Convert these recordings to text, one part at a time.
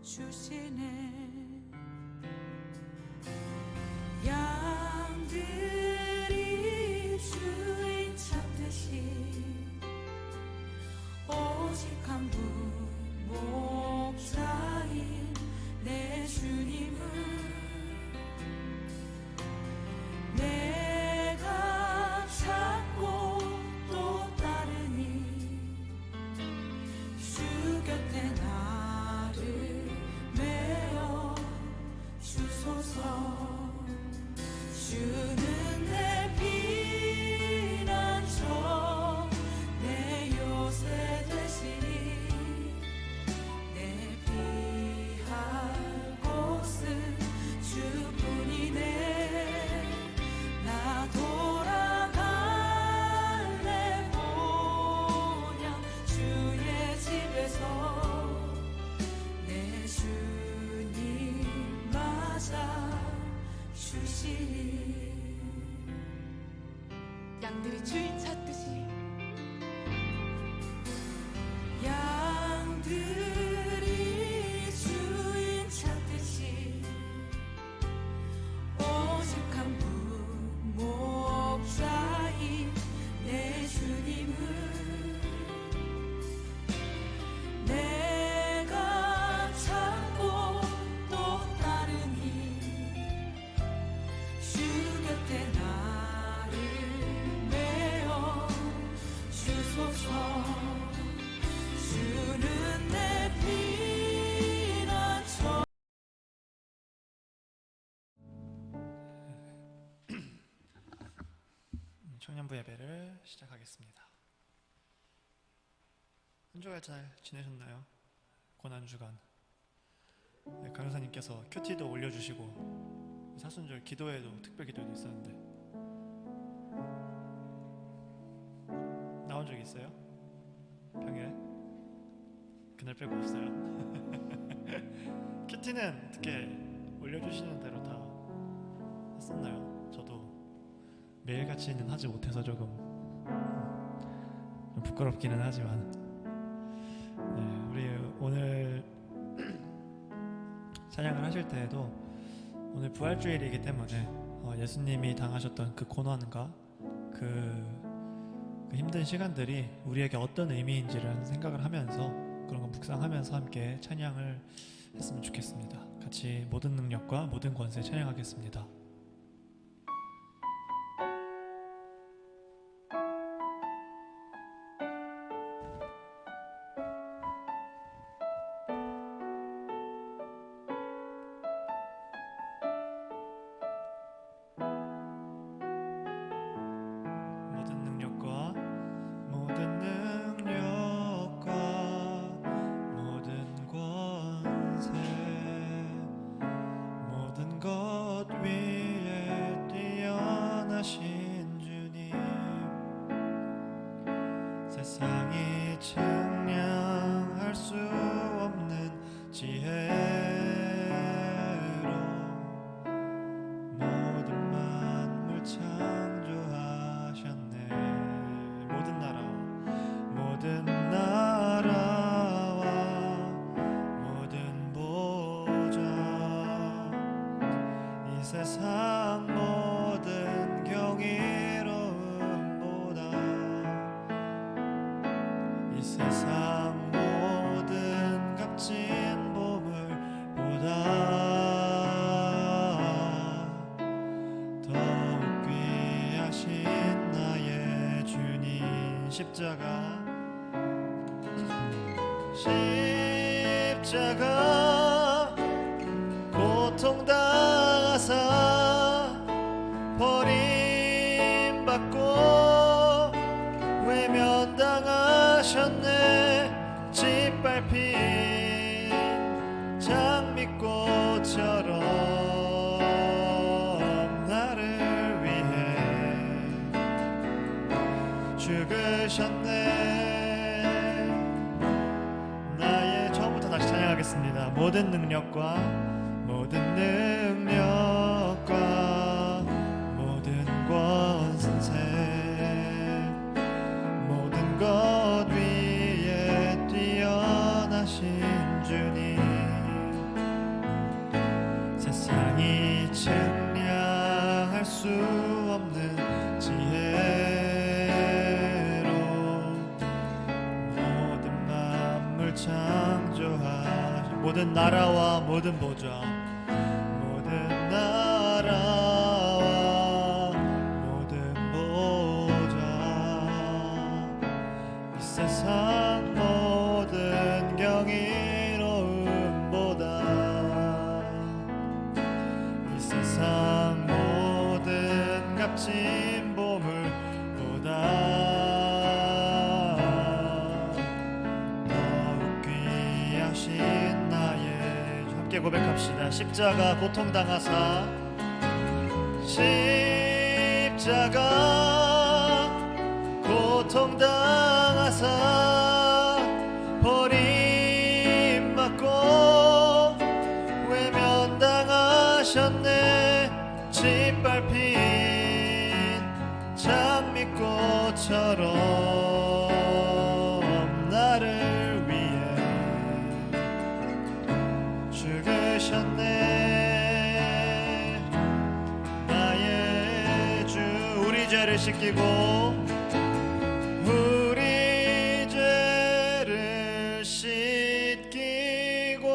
주시네. 양들이 주인 찾듯이 오직 한 분 목자인 내 주님을 내가 찾고 또 따르니 주 곁에 나를 메어 주소서. 주는 내 피난처 내 요새 되시니 내 피할 곳은 주뿐이네. 나 돌아갈래 보냐 주의 집에서 내 주님 맞아 주시니. 양들이 주인 찾듯이 양들이 주인 찾듯이 오직 한 분 목자인 내 주님을 내가 찾고 또 따르니 주 곁에 나를 메어 주소서. 주는 내 피난처. 청년부 예배를 시작하겠습니다. 한 주간 잘 지내셨나요? 고난주간 간호사님께서 큐티도 올려주시고 사순절 기도회도 특별 기도회도 있었는데 나온 적 있어요? 평일에? 그날 빼고 없어요. 큐티는 어떻게 올려주시는 대로 다 했었나요? 저도 매일같이는 하지 못해서 조금 좀 부끄럽기는 하지만 우리 오늘 찬양을 하실 때에도 오늘 부활주일이기 때문에 예수님이 당하셨던 그 고난과 그 힘든 시간들이 우리에게 어떤 의미인지를 생각을 하면서 그런 거 묵상하면서 함께 찬양을 했으면 좋겠습니다. 같이 모든 능력과 모든 권세 찬양하겠습니다. 세상이 측량할 수 없는 지혜로 모든 만물 창조하셨네. 모든 나라와 모든 보좌 이 세상 모든 경이로움보다 이 세상 모든 값진 보물보다 더욱 귀하신 나의 주님. 십자가 고통당하사 버림받고 외면당하셨네. 짓밟힌 장미꽃처럼 나를 위해 죽으셨네. 나의 처음부터 다시 찬양하겠습니다. 모든 능력과 모든 권세 모든 것 위에 뛰어나신 주님. 수 없는 지혜로 모든 만물 창조하신 모든 나라와 모든 보좌 모든 나라와 모든 보좌 이 세상 모든 경이로움보다 이 세상 모든 값진 보물보다 더욱 귀하신 나의 주. 함께 고백합시다. 십자가 고통당하사 십자가 고통당하사 버림받고 외면당하셨네. 짓밟힌 장미꽃처럼 나를 위해 죽으셨네. 나의 주 우리 죄를 씻기고 우리 죄를 씻기고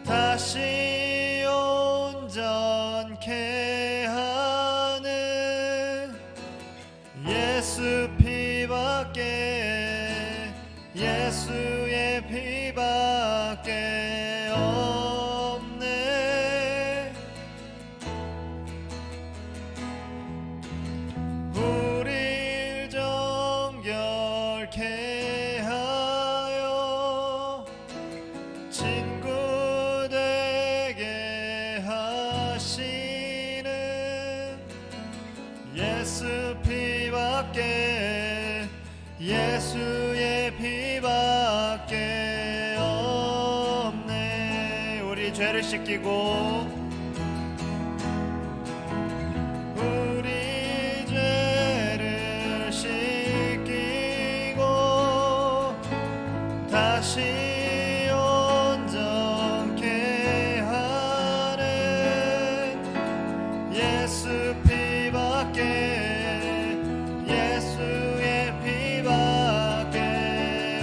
다시 온전케 하는 예수 피밖에 예수의 피밖에 없네. 우릴 정결케 하여 친구 되게 하시는 예수 피밖에 예수의 피밖에 없네. 우리 죄를 씻기고 우리 죄를 씻기고 다시 온전케 하는 예수 피밖에 예수의 피밖에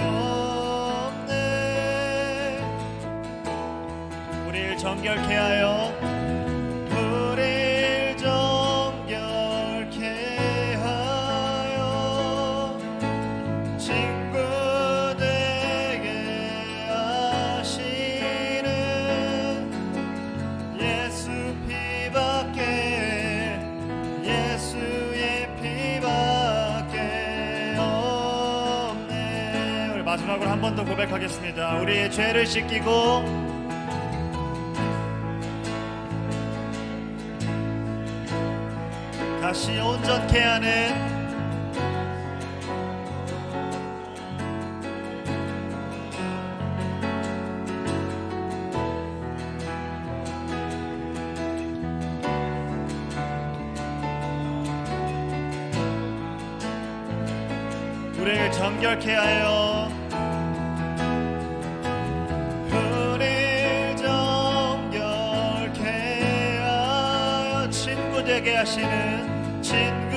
없네. 우리를 정결케 하여 우리를 정결케 하여 친구 되게 하시는 예수 피밖에 예수의 피밖에 없네. 우리 마지막으로 한 번 더 고백하겠습니다. 우리의 죄를 씻기고 다시 온전케 하는 우리를 정결케 하여 우리를 정결케 하여 친구 되게 하시는 친구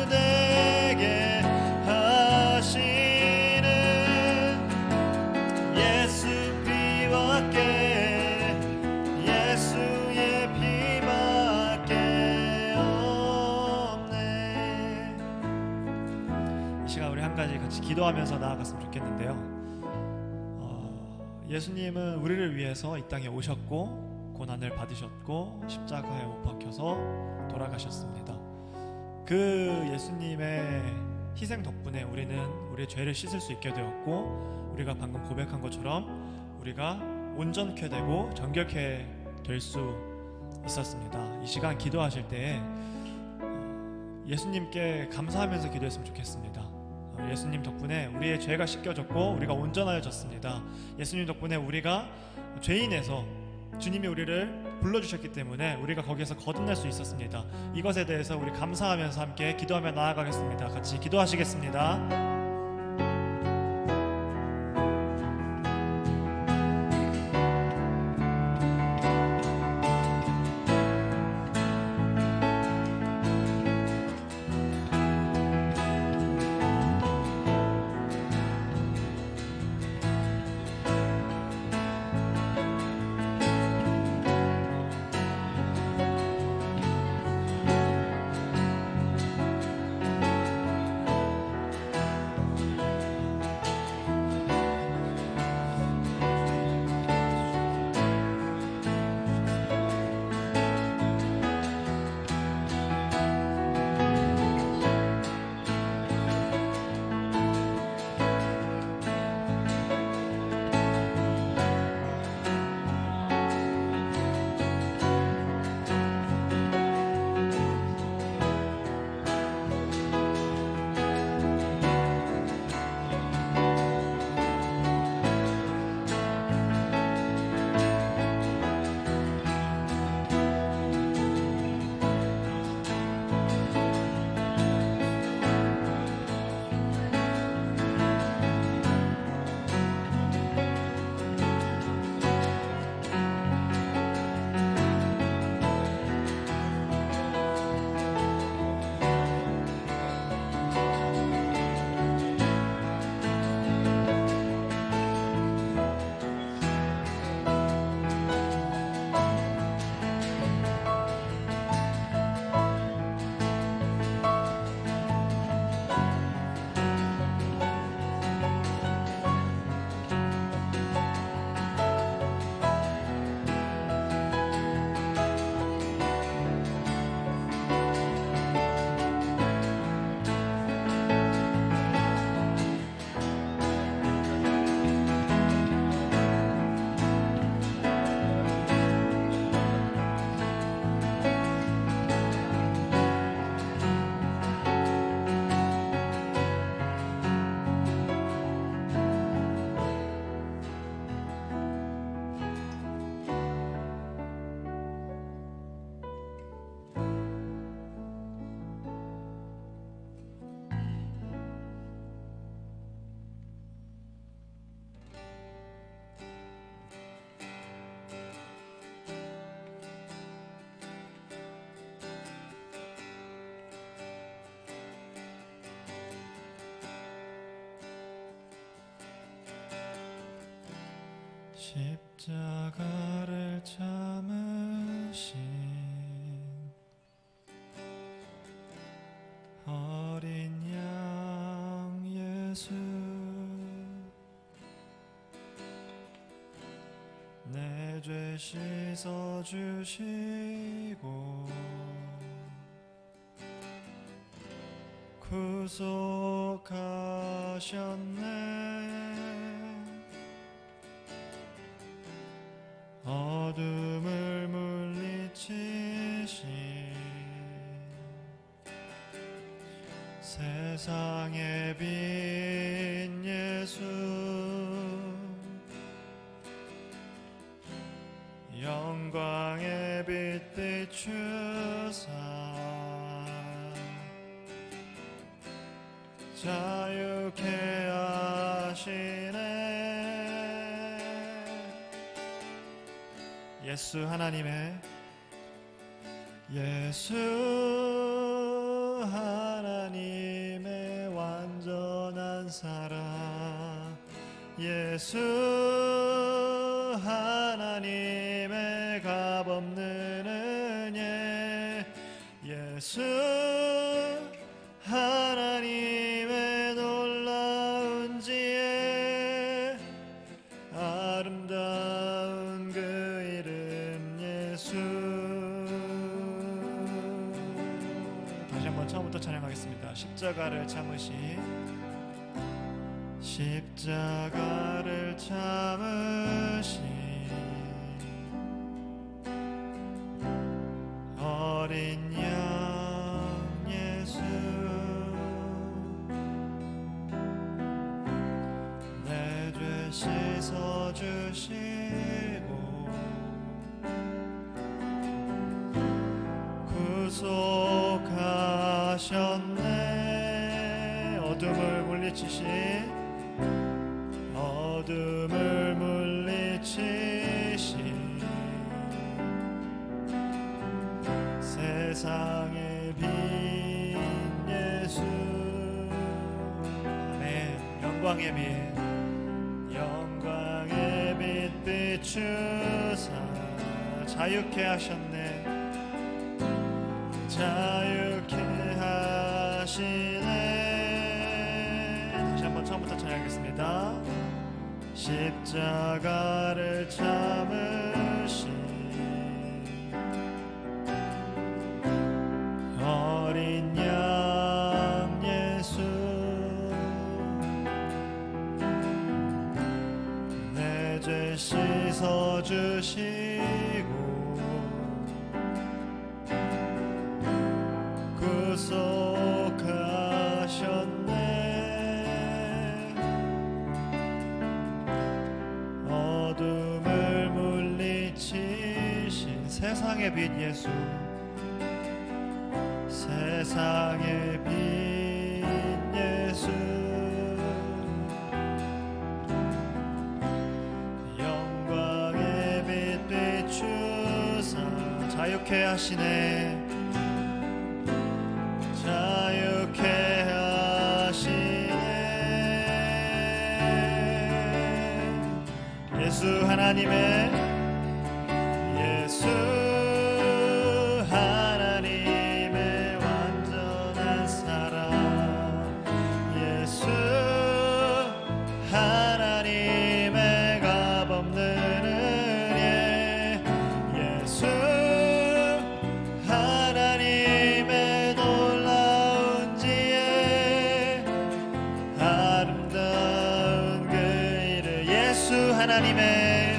되게 하시는 예수 피밖에 예수의 피밖에 없네. 이 시간 우리 한 가지 같이 기도하면서 나아갔으면 좋겠는데요. 예수님은 우리를 위해서 이 땅에 오셨고 고난을 받으셨고 십자가에 못 박혀서 돌아가셨습니다. 그 예수님의 희생 덕분에 우리는 우리의 죄를 씻을 수 있게 되었고 우리가 방금 고백한 것처럼 우리가 온전케 되고 정결케 될 수 있었습니다. 이 시간 기도하실 때에 예수님께 감사하면서 기도했으면 좋겠습니다. 예수님 덕분에 우리의 죄가 씻겨졌고 우리가 온전하여졌습니다. 예수님 덕분에 우리가 죄인에서 주님이 우리를 불러주셨기 때문에 우리가 거기에서 거듭날 수 있었습니다. 이것에 대해서 우리 감사하면서 함께 기도하며 나아가겠습니다. 같이 기도하시겠습니다. 십자가를 참으신 어린 양 예수, 내 죄 씻어주시고 구속하셨네. 어둠을 물리치신 세상의 빛 예수, 영광의 빛 비추사 자유케 하시네. 예수 하나님의 완전한 사랑, 예수 하나님의 값없는 은혜, 예수 하나님의 놀라운 지혜, 아름다운 그 이름 예수. 다시 한번 처음부터 찬양하겠습니다. 십자가를 참으신, 십자가를 참으신 어린 양 예수, 내 죄 씻어주시고 구속하셨네. 어둠을 물리치신 세상의 빛 예수. 아멘. 영광의 빛 비추사 자유케 하셨네. 자유케 하시네. 다시 한번 처음부터 찬양하겠습니다. 십자가를 참으신 어린 양 예수, 내 죄 씻어주시고 구속하셨네. 어둠을 물리치신 세상의 빛 예수, 세상의 빛 예수, 영광의 빛 비추사 자유케 하시네. 자유케 하시네. 예수 하나님의 완전한 사랑, 예수 하나님의 값없는 은혜, 예수 하나님의 놀라운 지혜, 아름다운 그 이름 예수 하나님의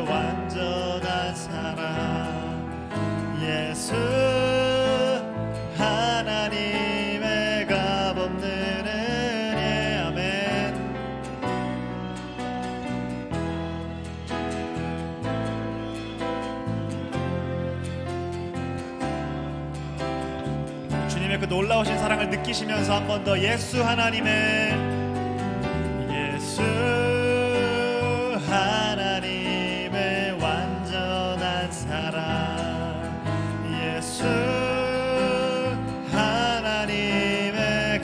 완전한 사랑, 예수 하나님의 값없는 은혜. 아멘. 주님의 그 놀라우신 사랑을 느끼시면서 한 번 더 예수 하나님의 완전한 사랑, 예수 하나님의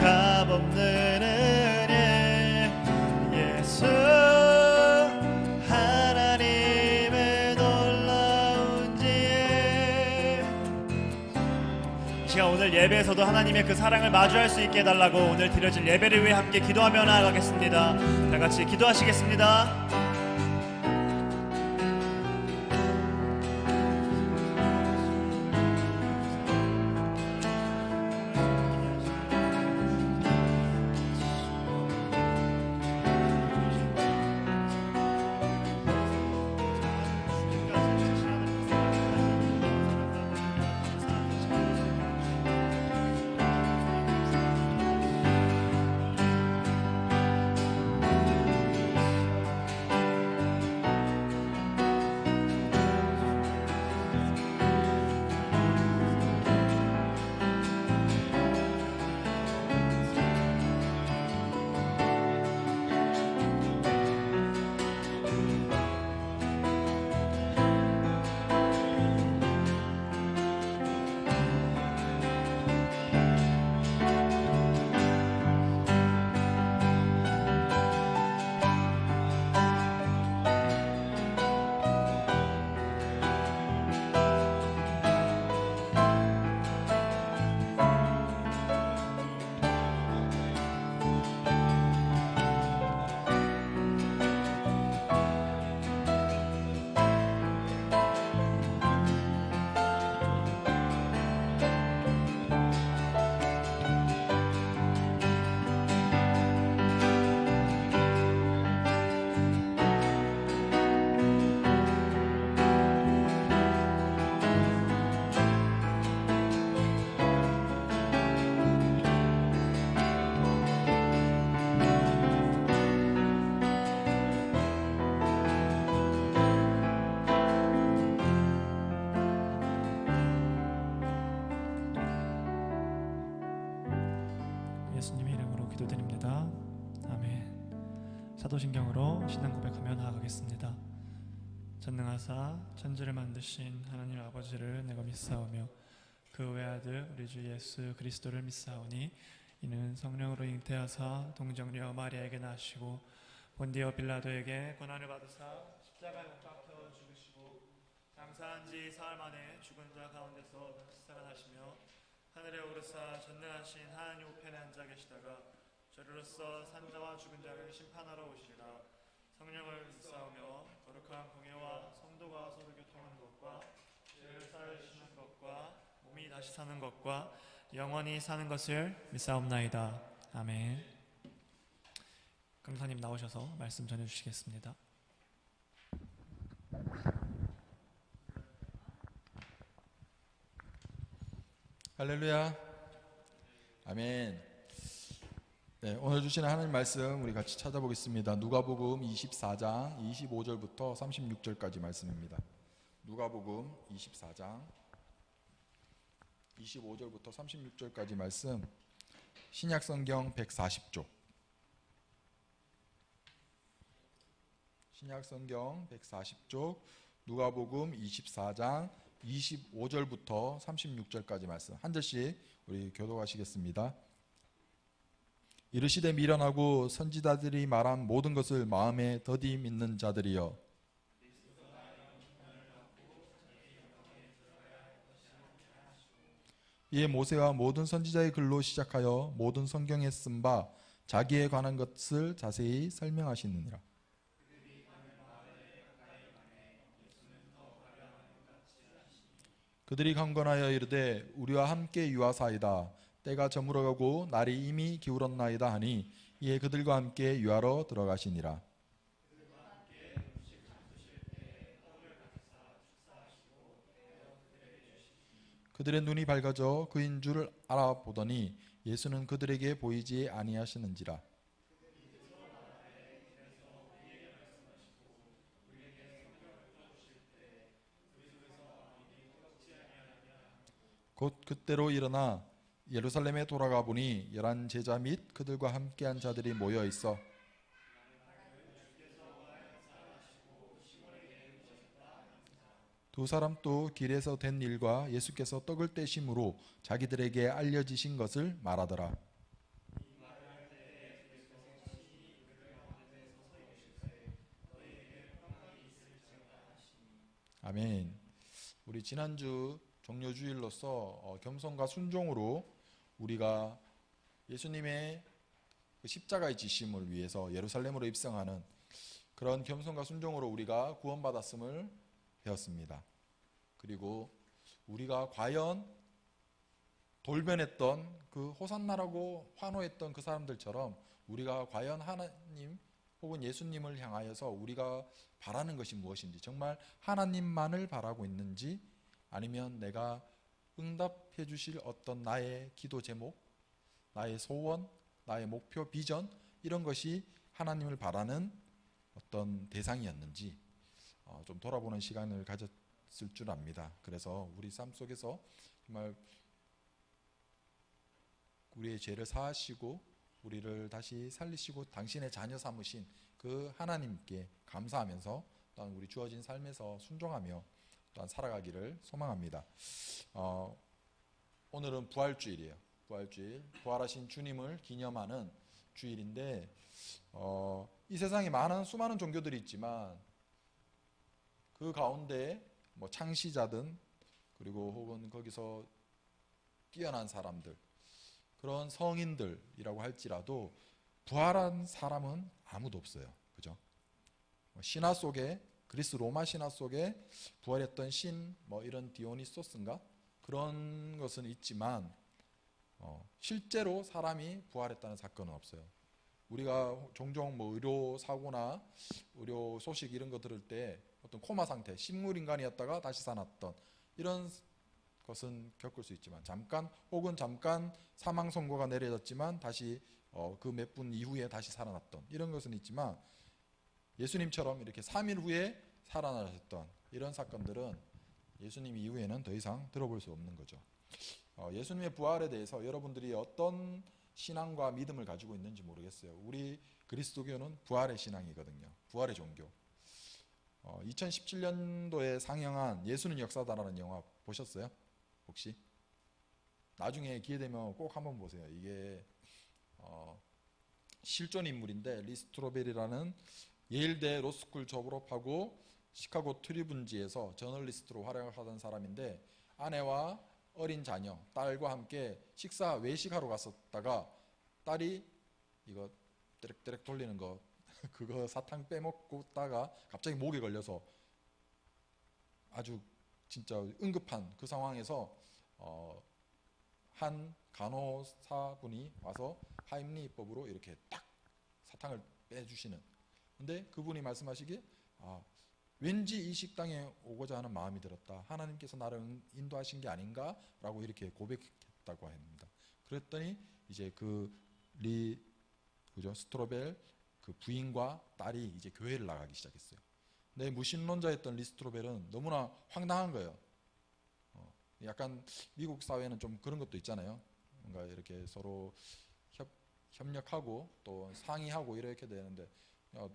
우리에서도 하나님의 그 사랑을 마주할 수 있게 해달라고 오늘 드려질 예배를 위해 함께 기도하며 나아가겠습니다. 다 같이 기도하시겠습니다. 예수님의 이름으로 기도드립니다. 아멘. 사도신경으로 신앙 고백하며 나아가겠습니다. 전능하사 천지를 만드신 하나님 아버지를 내가 믿사오며 그 외아들 우리 주 예수 그리스도를 믿사오니 이는 성령으로 잉태하사 동정녀 마리아에게 나시고 본디오 빌라도에게 고난을 받으사 십자가에 못 박혀 죽으시고 장사한 지 사흘 만에 죽은 자 가운데서 살아나시며 하늘에 오르사 전능하신 하나님 우편에 앉아 계시다가 저리로서 산자와 죽은 자를 심판하러 오시리라. 성령을 믿사오며 거룩한 공예와 성도가 서로 교통하는 것과 죄를 사하시는 것과 몸이 다시 사는 것과 영원히 사는 것을 믿사옵나이다. 아멘. 강사님 나오셔서 말씀 전해주시겠습니다. 할렐루야. 아멘. 네, 오늘 주시는 하나님 말씀 우리 같이 찾아보겠습니다. 누가복음 24장 25절부터 36절까지 말씀입니다. 누가복음 24장 25절부터 36절까지 말씀, 신약성경 140쪽, 신약성경 140쪽, 누가복음 24장 25절부터 36절까지 말씀 한 절씩 우리 교독하시겠습니다. 이르시되 미련하고 선지자들이 말한 모든 것을 마음에 더디 믿는 자들이여, 이에 모세와 모든 선지자의 글로 시작하여 모든 성경에 쓴 바 자기에 관한 것을 자세히 설명하시느니라. 그들이 강건하여 이르되 우리와 함께 유하사이다. 때가 저물어가고 날이 이미 기울었나이다 하니 이에 그들과 함께 유하러 들어가시니라. 그들의 눈이 밝아져 그인 줄 알아보더니 예수는 그들에게 보이지 아니하시는지라. 곧 그때로 일어나 예루살렘에 돌아가 보니 11 제자 및 그들과 함께한 자들이 모여 있어 두 사람 또 길에서 된 일과 예수께서 떡을 떼심으로 자기들에게 알려지신 것을 말하더라. 아멘. 우리 지난주 종료주일로서 겸손과 순종으로 우리가 예수님의 그 십자가의 지심을 위해서 예루살렘으로 입성하는 그런 겸손과 순종으로 우리가 구원받았음을 배웠습니다. 그리고 우리가 과연 돌변했던 그 호산나라고 환호했던 그 사람들처럼 우리가 과연 하나님 혹은 예수님을 향하여서 우리가 바라는 것이 무엇인지, 정말 하나님만을 바라고 있는지, 아니면 내가 응답해 주실 어떤 나의 기도 제목, 나의 소원, 나의 목표, 비전, 이런 것이 하나님을 바라는 어떤 대상이었는지 좀 돌아보는 시간을 가졌을 줄 압니다. 그래서 우리 삶 속에서 정말 우리의 죄를 사하시고 우리를 다시 살리시고 당신의 자녀 삼으신 그 하나님께 감사하면서 또한 우리 주어진 삶에서 순종하며 또한 살아가기를 소망합니다. 오늘은 부활주일이에요. 부활주일, 부활하신 주님을 기념하는 주일인데 이 세상에 수많은 종교들이 있지만 그 가운데 뭐 창시자든 그리고 혹은 거기서 뛰어난 사람들, 그런 성인들이라고 할지라도 부활한 사람은 아무도 없어요. 그죠? 신화 속에, 그리스 로마 신화 속에 부활했던 신, 이런 디오니소스인가? 그런 것은 있지만 실제로 사람이 부활했다는 사건은 없어요. 우리가 종종 의료 사고나 의료 소식 이런 거 들을 때 어떤 코마 상태, 식물 인간이었다가 다시 살았던 이런 것은 겪을 수 있지만 잠깐 사망 선고가 내려졌지만 다시 그 몇 분 이후에 다시 살아났던 이런 것은 있지만 예수님처럼 이렇게 3일 후에 살아나셨던 이런 사건들은 예수님 이후에는 더 이상 들어볼 수 없는 거죠. 예수님의 부활에 대해서 여러분들이 어떤 신앙과 믿음을 가지고 있는지 모르겠어요. 우리 그리스도교는 부활의 신앙이거든요. 부활의 종교. 2017년도에 상영한 예수는 역사다라는 영화 보셨어요? 혹시? 나중에 기회 되면 꼭 한번 보세요. 이게 실존 인물인데 리스트로벨이라는 예일대 로스쿨 졸업하고 시카고 트리뷴지에서 저널리스트로 활약하던 사람인데 아내와 어린 자녀, 딸과 함께 외식하러 갔었다가 딸이 이거 떼렉떼렉 돌리는 거 그거 사탕 빼먹다가 갑자기 목에 걸려서 아주 진짜 응급한 그 상황에서 한 간호사분이 와서 하임리히법으로 이렇게 딱 사탕을 빼주시는. 근데 그분이 말씀하시기에 왠지 이 식당에 오고자 하는 마음이 들었다. 하나님께서 나를 인도하신 게 아닌가라고 이렇게 고백했다고 합니다. 그랬더니 이제 스트로벨 그 부인과 딸이 이제 교회를 나가기 시작했어요. 근데 무신론자였던 리스트로벨은 너무나 황당한 거예요. 약간 미국 사회는 좀 그런 것도 있잖아요. 뭔가 이렇게 서로 협력하고 또 상의하고 이렇게 되는데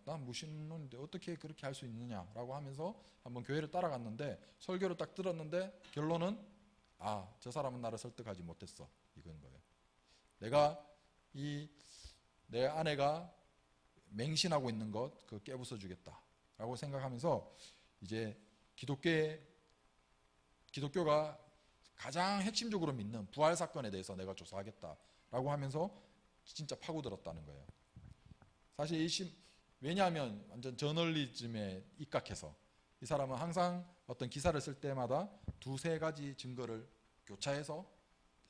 난 무신론인데 어떻게 그렇게 할 수 있느냐라고 하면서 한번 교회를 따라갔는데 설교를 딱 들었는데 결론은 저 사람은 나를 설득하지 못했어. 이건 거예요. 내 아내가 맹신하고 있는 것 그거 깨부숴 주겠다라고 생각하면서 이제 기독교가 가장 핵심적으로 믿는 부활 사건에 대해서 내가 조사하겠다라고 하면서 진짜 파고들었다는 거예요. 사실 왜냐하면 완전 저널리즘에 입각해서 이 사람은 항상 어떤 기사를 쓸 때마다 두세 가지 증거를 교차해서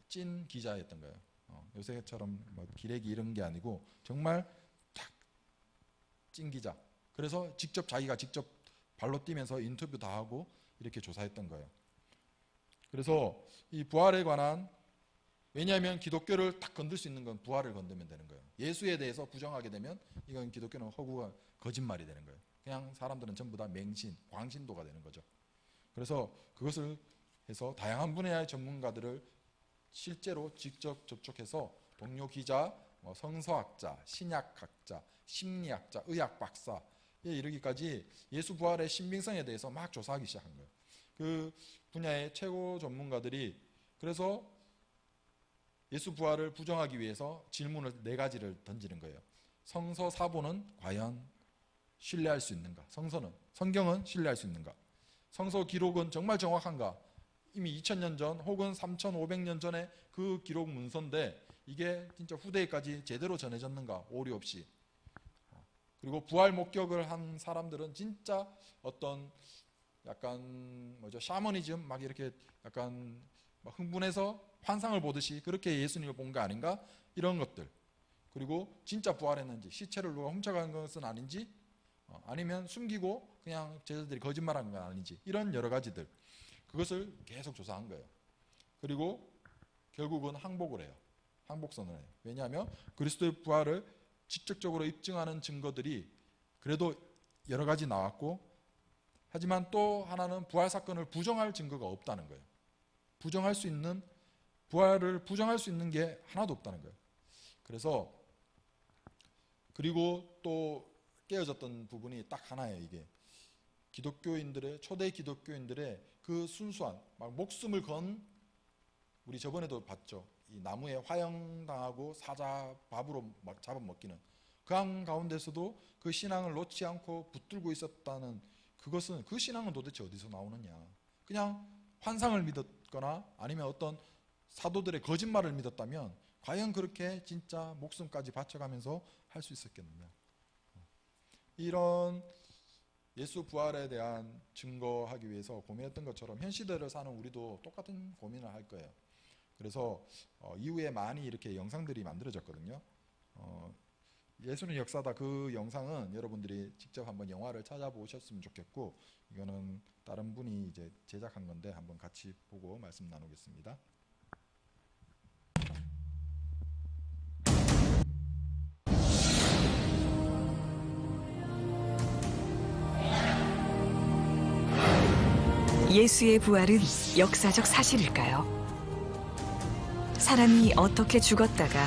찐 기자였던 거예요. 요새처럼 기레기 이런 게 아니고 정말 딱 찐 기자. 그래서 자기가 직접 발로 뛰면서 인터뷰 다 하고 이렇게 조사했던 거예요. 그래서 이 부활에 관한, 왜냐하면 기독교를 딱 건들 수 있는 건 부활을 건들면 되는 거예요. 예수에 대해서 부정하게 되면 이건 기독교는 허구가 거짓말이 되는 거예요. 그냥 사람들은 전부 다 맹신, 광신도가 되는 거죠. 그래서 그것을 해서 다양한 분야의 전문가들을 실제로 직접 접촉해서 동료 기자, 성서학자, 신약학자, 심리학자, 의학 박사에 이르기까지 예수 부활의 신빙성에 대해서 막 조사하기 시작한 거예요. 그 분야의 최고 전문가들이 그래서 예수 부활을 부정하기 위해서 질문을 4가지를 던지는 거예요. 성서 사본은 과연 신뢰할 수 있는가? 성경은 신뢰할 수 있는가? 성서 기록은 정말 정확한가? 이미 2000년 전 혹은 3500년 전에 그 기록 문서인데 이게 진짜 후대에까지 제대로 전해졌는가, 오류 없이. 그리고 부활 목격을 한 사람들은 진짜 어떤 약간 샤머니즘 막 이렇게 약간 막 흥분해서 환상을 보듯이 그렇게 예수님을 본 거 아닌가, 이런 것들. 그리고 진짜 부활했는지, 시체를 누가 훔쳐간 것은 아닌지, 아니면 숨기고 그냥 제자들이 거짓말한 건 아닌지, 이런 여러 가지들, 그것을 계속 조사한 거예요. 그리고 결국은 항복을 해요. 항복선을 해요. 왜냐하면 그리스도의 부활을 직접적으로 입증하는 증거들이 그래도 여러 가지 나왔고, 하지만 또 하나는 부활 사건을 부정할 증거가 없다는 거예요. 부활을 부정할 수 있는 게 하나도 없다는 거예요. 그래서 그리고 또 깨어졌던 부분이 딱 하나예요. 이게 초대 기독교인들의 그 순수한 막 목숨을 건, 우리 저번에도 봤죠. 이 나무에 화형당하고 사자 밥으로 막 잡아먹기는 그 한가운데서도 그 신앙을 놓지 않고 붙들고 있었다는 그것은, 그 신앙은 도대체 어디서 나오느냐. 그냥 환상을 믿었거나 아니면 어떤 사도들의 거짓말을 믿었다면 과연 그렇게 진짜 목숨까지 바쳐가면서 할 수 있었겠느냐. 이런 예수 부활에 대한 증거하기 위해서 고민했던 것처럼 현 시대를 사는 우리도 똑같은 고민을 할 거예요. 그래서 이후에 많이 이렇게 영상들이 만들어졌거든요. 예수는 역사다, 그 영상은 여러분들이 직접 한번 영화를 찾아보셨으면 좋겠고, 이거는 다른 분이 이제 제작한 건데 한번 같이 보고 말씀 나누겠습니다. 예수의 부활은 역사적 사실일까요? 사람이 어떻게 죽었다가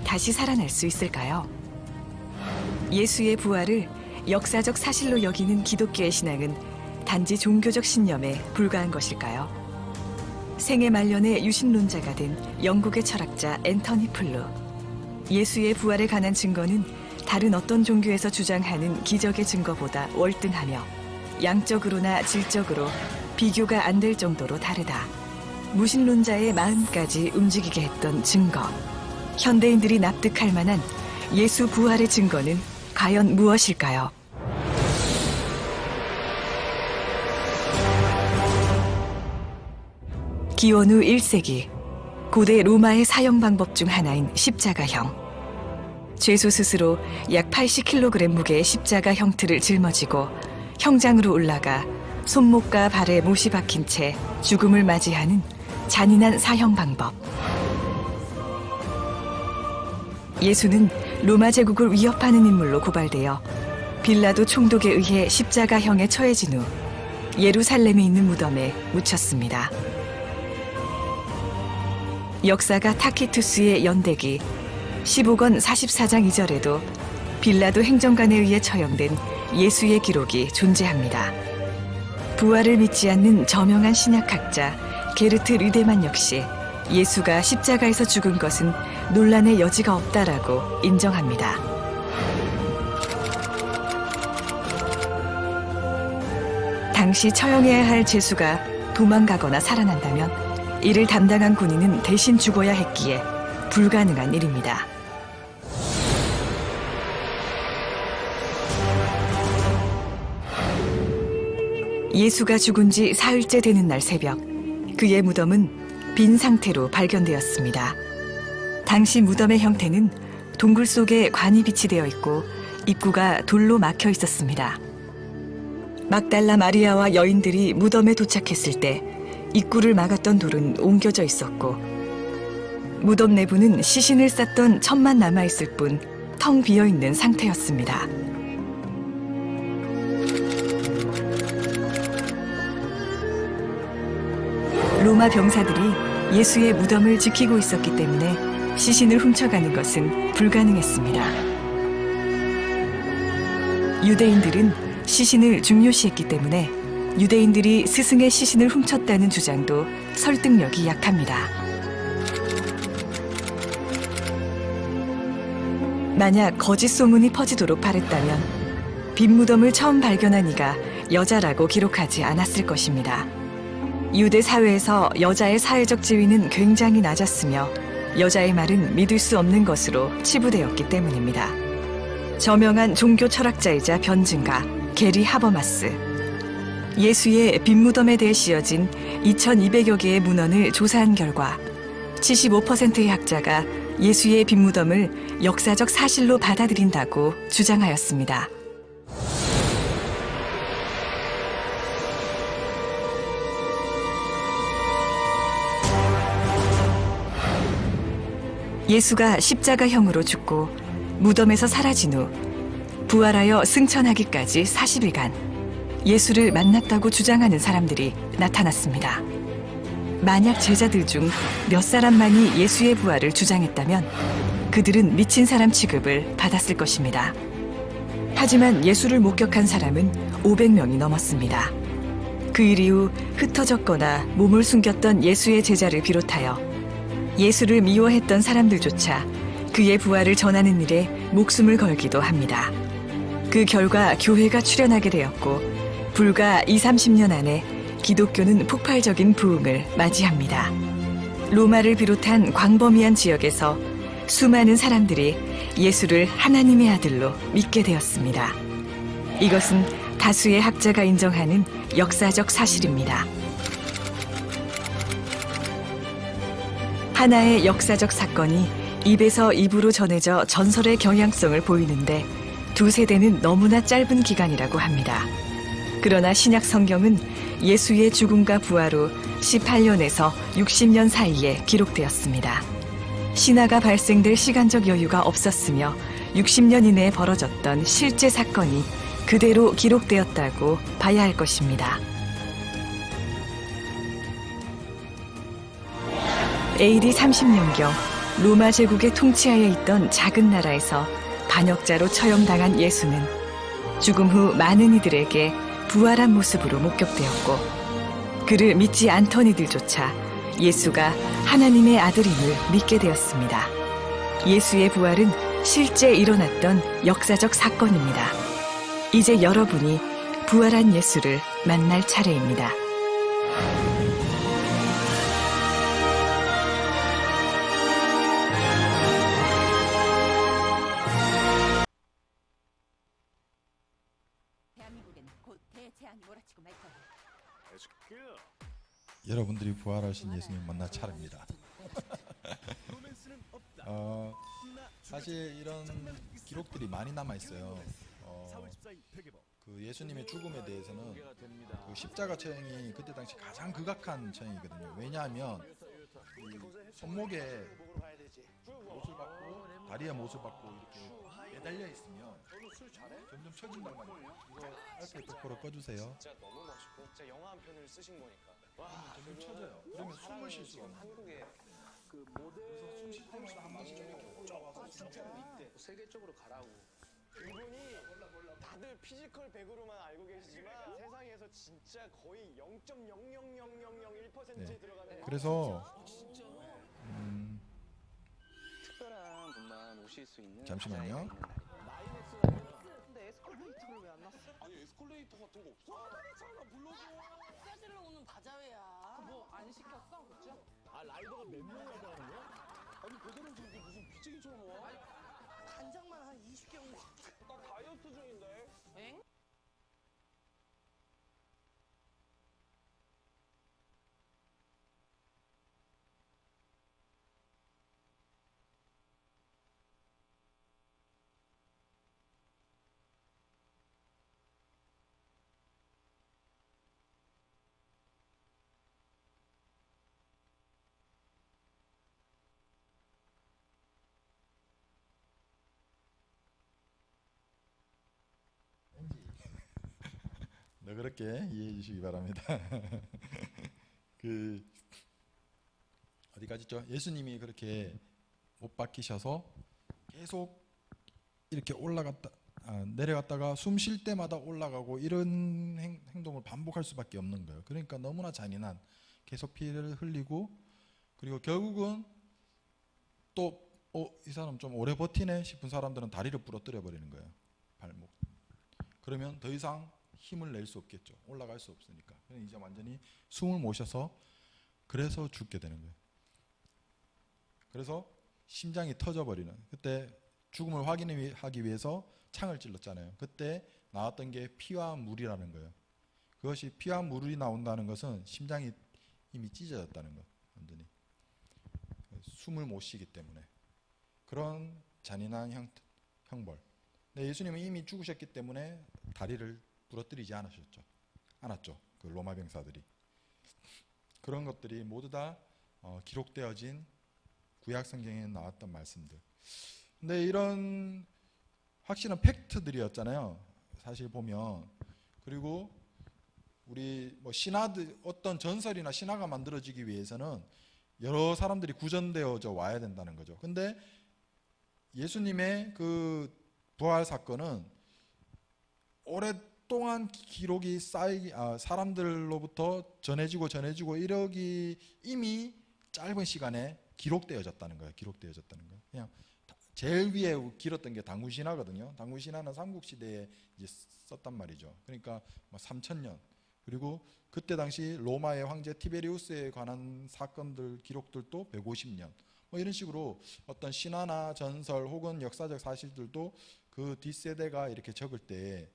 다시 살아날 수 있을까요? 예수의 부활을 역사적 사실로 여기는 기독교의 신앙은 단지 종교적 신념에 불과한 것일까요? 생애 말년에 유신론자가 된 영국의 철학자 앤터니 플루. 예수의 부활에 관한 증거는 다른 어떤 종교에서 주장하는 기적의 증거보다 월등하며 양적으로나 질적으로 비교가 안 될 정도로 다르다. 무신론자의 마음까지 움직이게 했던 증거. 현대인들이 납득할 만한 예수 부활의 증거는 과연 무엇일까요? 기원 후 1세기, 고대 로마의 사형 방법 중 하나인 십자가형. 죄수 스스로 약 80kg 무게의 십자가 형틀을 짊어지고 형장으로 올라가 손목과 발에 못이 박힌 채 죽음을 맞이하는 잔인한 사형 방법. 예수는 로마 제국을 위협하는 인물로 고발되어 빌라도 총독에 의해 십자가형에 처해진 후 예루살렘에 있는 무덤에 묻혔습니다. 역사가 타키투스의 연대기 15권 44장 2절에도 빌라도 행정관에 의해 처형된 예수의 기록이 존재합니다. 부활을 믿지 않는 저명한 신약학자 게르트 르데만 역시 예수가 십자가에서 죽은 것은 논란의 여지가 없다라고 인정합니다. 당시 처형해야 할 죄수가 도망가거나 살아난다면 이를 담당한 군인은 대신 죽어야 했기에 불가능한 일입니다. 예수가 죽은 지 사흘째 되는 날 새벽, 그의 무덤은 빈 상태로 발견되었습니다. 당시 무덤의 형태는 동굴 속에 관이 비치되어 있고 입구가 돌로 막혀 있었습니다. 막달라 마리아와 여인들이 무덤에 도착했을 때 입구를 막았던 돌은 옮겨져 있었고 무덤 내부는 시신을 쌌던 천만 남아있을 뿐 텅 비어있는 상태였습니다. 로마 병사들이 예수의 무덤을 지키고 있었기 때문에 시신을 훔쳐가는 것은 불가능했습니다. 유대인들은 시신을 중요시했기 때문에 유대인들이 스승의 시신을 훔쳤다는 주장도 설득력이 약합니다. 만약 거짓 소문이 퍼지도록 바랬다면 빈 무덤을 처음 발견한 이가 여자라고 기록하지 않았을 것입니다. 유대 사회에서 여자의 사회적 지위는 굉장히 낮았으며 여자의 말은 믿을 수 없는 것으로 치부되었기 때문입니다. 저명한 종교 철학자이자 변증가 게리 하버마스. 예수의 빈무덤에 대해 씌어진 2200여 개의 문헌을 조사한 결과 75%의 학자가 예수의 빈무덤을 역사적 사실로 받아들인다고 주장하였습니다. 예수가 십자가형으로 죽고 무덤에서 사라진 후 부활하여 승천하기까지 40일간 예수를 만났다고 주장하는 사람들이 나타났습니다. 만약 제자들 중 몇 사람만이 예수의 부활을 주장했다면 그들은 미친 사람 취급을 받았을 것입니다. 하지만 예수를 목격한 사람은 500명이 넘었습니다. 그 일 이후 흩어졌거나 몸을 숨겼던 예수의 제자를 비롯하여 예수를 미워했던 사람들조차 그의 부활을 전하는 일에 목숨을 걸기도 합니다. 그 결과 교회가 출현하게 되었고 불과 20-30년 안에 기독교는 폭발적인 부흥을 맞이합니다. 로마를 비롯한 광범위한 지역에서 수많은 사람들이 예수를 하나님의 아들로 믿게 되었습니다. 이것은 다수의 학자가 인정하는 역사적 사실입니다. 하나의 역사적 사건이 입에서 입으로 전해져 전설의 경향성을 보이는데 두 세대는 너무나 짧은 기간이라고 합니다. 그러나 신약 성경은 예수의 죽음과 부활 후 18년에서 60년 사이에 기록되었습니다. 신화가 발생될 시간적 여유가 없었으며 60년 이내에 벌어졌던 실제 사건이 그대로 기록되었다고 봐야 할 것입니다. AD 30년경 로마 제국의 통치하에 있던 작은 나라에서 반역자로 처형당한 예수는 죽음 후 많은 이들에게 부활한 모습으로 목격되었고 그를 믿지 않던 이들조차 예수가 하나님의 아들임을 믿게 되었습니다. 예수의 부활은 실제 일어났던 역사적 사건입니다. 이제 여러분이 부활한 예수를 만날 차례입니다. 대한민국엔 곧 대재앙이 몰아치고 말 거야. 여러분들이 부활하신 예수님 만날 차례입니다. 사실 이런 기록들이 많이 남아 있어요. 그 예수님의 죽음에 대해서는 그 십자가 처형이 그때 당시 가장 극악한 처형이거든요. 왜냐하면 이 손목에 못을 받고 다리에 못을 받고 이렇게 매달려 있으면 점점 처진단 말이에요. 이거 알코올 100% 꺼주세요. 진짜 너무 멋있고 진짜 영화 한 편을 쓰신 거니까. 점점 처져요. 그러면 숨을 쉴 수가 없는 거예요. 한국에 그 모델 숨 쉴 때마다 한 번씩 이렇게 쫙 진짜 이때 세계적으로 가라고. 이분이 다들 피지컬 100으로만 알고 계시지만 세상에서 진짜 거의 0.0000001%에 네. 들어가는. 그래서 특별한 분만 오실 수 있는. 잠시만요. 근데 에스컬레이터를 왜 안 놨어? 아니 에스컬레이터 같은 거 없어? 차가 불러줘. 싸지러 오는 바자회야. 뭐 안 시켰어? 그죠? 아 라이더가 몇 명이나 하는 거야? 아니 그대로 지금 무슨 빚쟁이처럼 와? 간장만 한 20개 온 거. 나 다이어트 중인데. 엥? 너그럽게 이해해 주시기 바랍니다. 그 어디까지죠? 예수님이 그렇게 못 박히셔서 계속 이렇게 올라갔다 내려갔다가 숨 쉴 때마다 올라가고 이런 행동을 반복할 수밖에 없는 거예요. 그러니까 너무나 잔인한 계속 피를 흘리고 그리고 결국은 또 이 사람 좀 오래 버티네 싶은 사람들은 다리를 부러뜨려 버리는 거예요. 발목. 그러면 더 이상 힘을 낼 수 없겠죠. 올라갈 수 없으니까. 그래서 이제 완전히 숨을 못 쉬어서 그래서 죽게 되는 거예요. 그래서 심장이 터져버리는, 그때 죽음을 확인하기 위해서 창을 찔렀잖아요. 그때 나왔던 게 피와 물이라는 거예요. 그것이 피와 물이 나온다는 것은 심장이 이미 찢어졌다는 것, 완전히 숨을 못 쉬기 때문에 그런 잔인한 형벌. 근데 예수님은 이미 죽으셨기 때문에 다리를 부러뜨리지 않았죠. 그 로마 병사들이. 그런 것들이 모두 다 기록되어진 구약 성경에 나왔던 말씀들. 근데 이런 확실한 팩트들이었잖아요. 사실 보면. 그리고 우리 뭐 신화들, 어떤 전설이나 신화가 만들어지기 위해서는 여러 사람들이 구전되어져 와야 된다는 거죠. 근데 예수님의 그 부활 사건은 오랫동안 기록이 사람들로부터 전해지고 이러기 이미 짧은 시간에 기록되어졌다는 거예요. 그냥 제일 위에 길었던 게 당군 신화거든요. 당군 신화는 삼국시대에 이제 썼단 말이죠. 그러니까 뭐 3000년. 그리고 그때 당시 로마의 황제 티베리우스에 관한 사건들 기록들도 150년. 뭐 이런 식으로 어떤 신화나 전설 혹은 역사적 사실들도 그 뒷세대가 이렇게 적을 때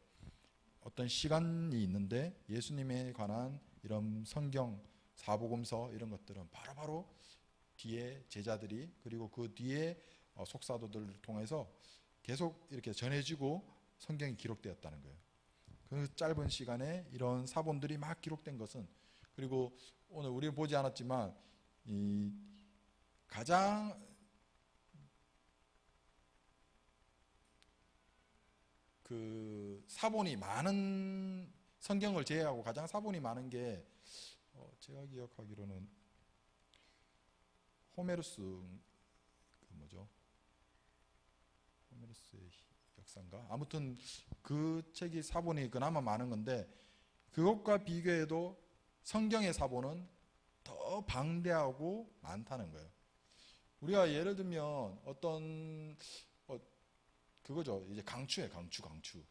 어떤 시간이 있는데 예수님에 관한 이런 성경, 사복음서 이런 것들은 바로바로 뒤에 제자들이 그리고 그 뒤에 속사도들을 통해서 계속 이렇게 전해지고 성경이 기록되었다는 거예요. 그 짧은 시간에 이런 사본들이 막 기록된 것은, 그리고 오늘 우리는 보지 않았지만 이 가장 그 사본이 많은, 성경을 제외하고 가장 사본이 많은 게 제가 기억하기로는 호메로스, 그 뭐죠? 호메로스의 역사인가? 아무튼 그 책이 사본이 그나마 많은 건데, 그것과 비교해도 성경의 사본은 더 방대하고 많다는 거예요. 우리가 예를 들면 어떤 그거죠. 이제 강추예요. 강추.